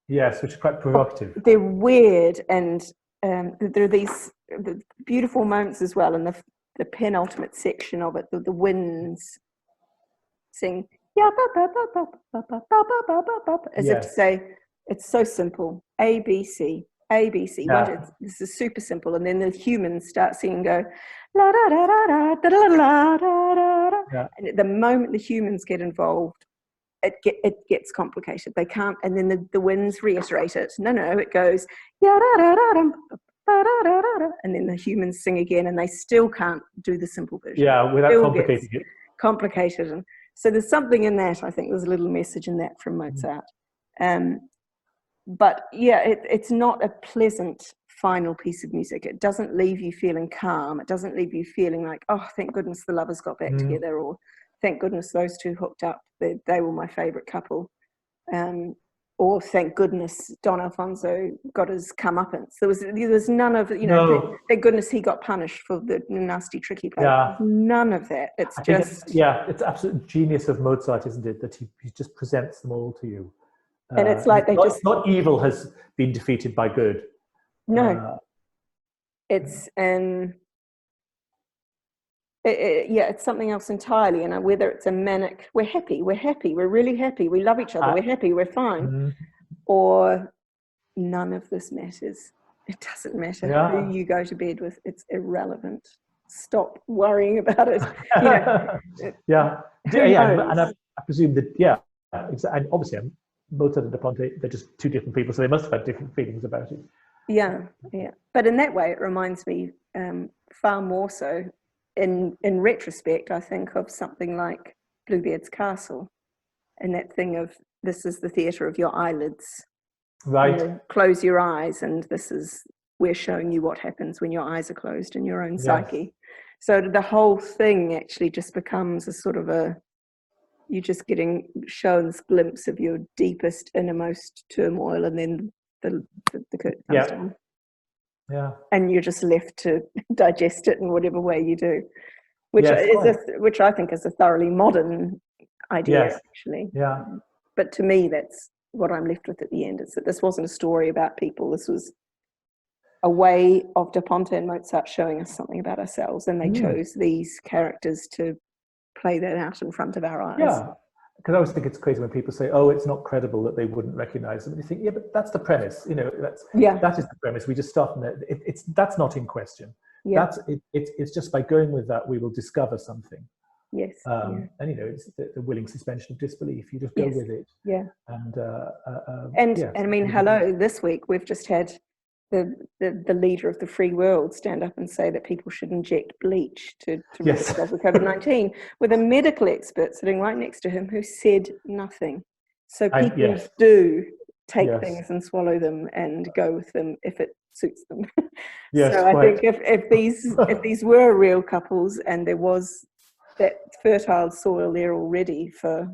Yes, which is quite provocative. They're weird, and there are these beautiful moments as well in the penultimate section of it. The winds sing, as if to say, it's so simple. A, B, C, A, B, C. This is super simple, and then the humans start singing, go la da da da da da da da da. And at the moment the humans get involved, it gets complicated. They can't, and then the winds reiterate it. No, it goes ya da da da da, and then the humans sing again, and they still can't do the simple version. Yeah, without complicating it. Complicated, and so there's something in that. I think there's a little message in that from Mozart. But yeah, it's not a pleasant final piece of music. It doesn't leave you feeling calm. It doesn't leave you feeling like, oh, thank goodness the lovers got back together, or thank goodness those two hooked up. They were my favorite couple. Or thank goodness Don Alfonso got his comeuppance. There was none of, you know, thank goodness he got punished for the nasty trick he played. None of that. It's it's absolute genius of Mozart, isn't it? That he just presents them all to you. And it's like not evil has been defeated by good. No. It's it's something else entirely. And whether it's a manic, we're happy, we're really happy, we love each other, we're happy, we're fine, or none of this matters. It doesn't matter who you go to bed with. It's irrelevant. stop worrying about it. You know, Yeah, who yeah, knows? and I presume that, yeah, and obviously Mozart and Da Ponte, they're just two different people, so they must have had different feelings about it. Yeah, yeah. But in that way, it reminds me far more so, in retrospect, I think of something like Bluebeard's Castle, and that thing of, this is the theatre of your eyelids. Right. You know, close your eyes, and we're showing you what happens when your eyes are closed in your own psyche. So the whole thing actually just becomes a sort of you're just getting shown this glimpse of your deepest, innermost turmoil, and then the curtain comes down. Yeah. And you're just left to digest it in whatever way you do, which which I think is a thoroughly modern idea, actually. Yeah. But to me, that's what I'm left with at the end. Is that this wasn't a story about people. This was a way of Da Ponte and Mozart showing us something about ourselves, and they chose these characters to play that out in front of our eyes. Yeah, because I always think it's crazy when people say, "Oh, it's not credible that they wouldn't recognize them." And you think, yeah, but that's the premise. You know, that is the premise. We just start from there. That's not in question. Yeah. It's just by going with that, we will discover something. Yes. And you know, it's the willing suspension of disbelief. You just go with it. Yeah. And I mean, hello. This week we've just had the leader of the free world stand up and say that people should inject bleach to rid themselves of COVID-19, with a medical expert sitting right next to him who said nothing. So people do take things and swallow them and go with them if it suits them. So I think if these were real couples and there was that fertile soil there already for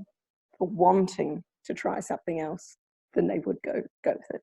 wanting to try something else, then they would go with it.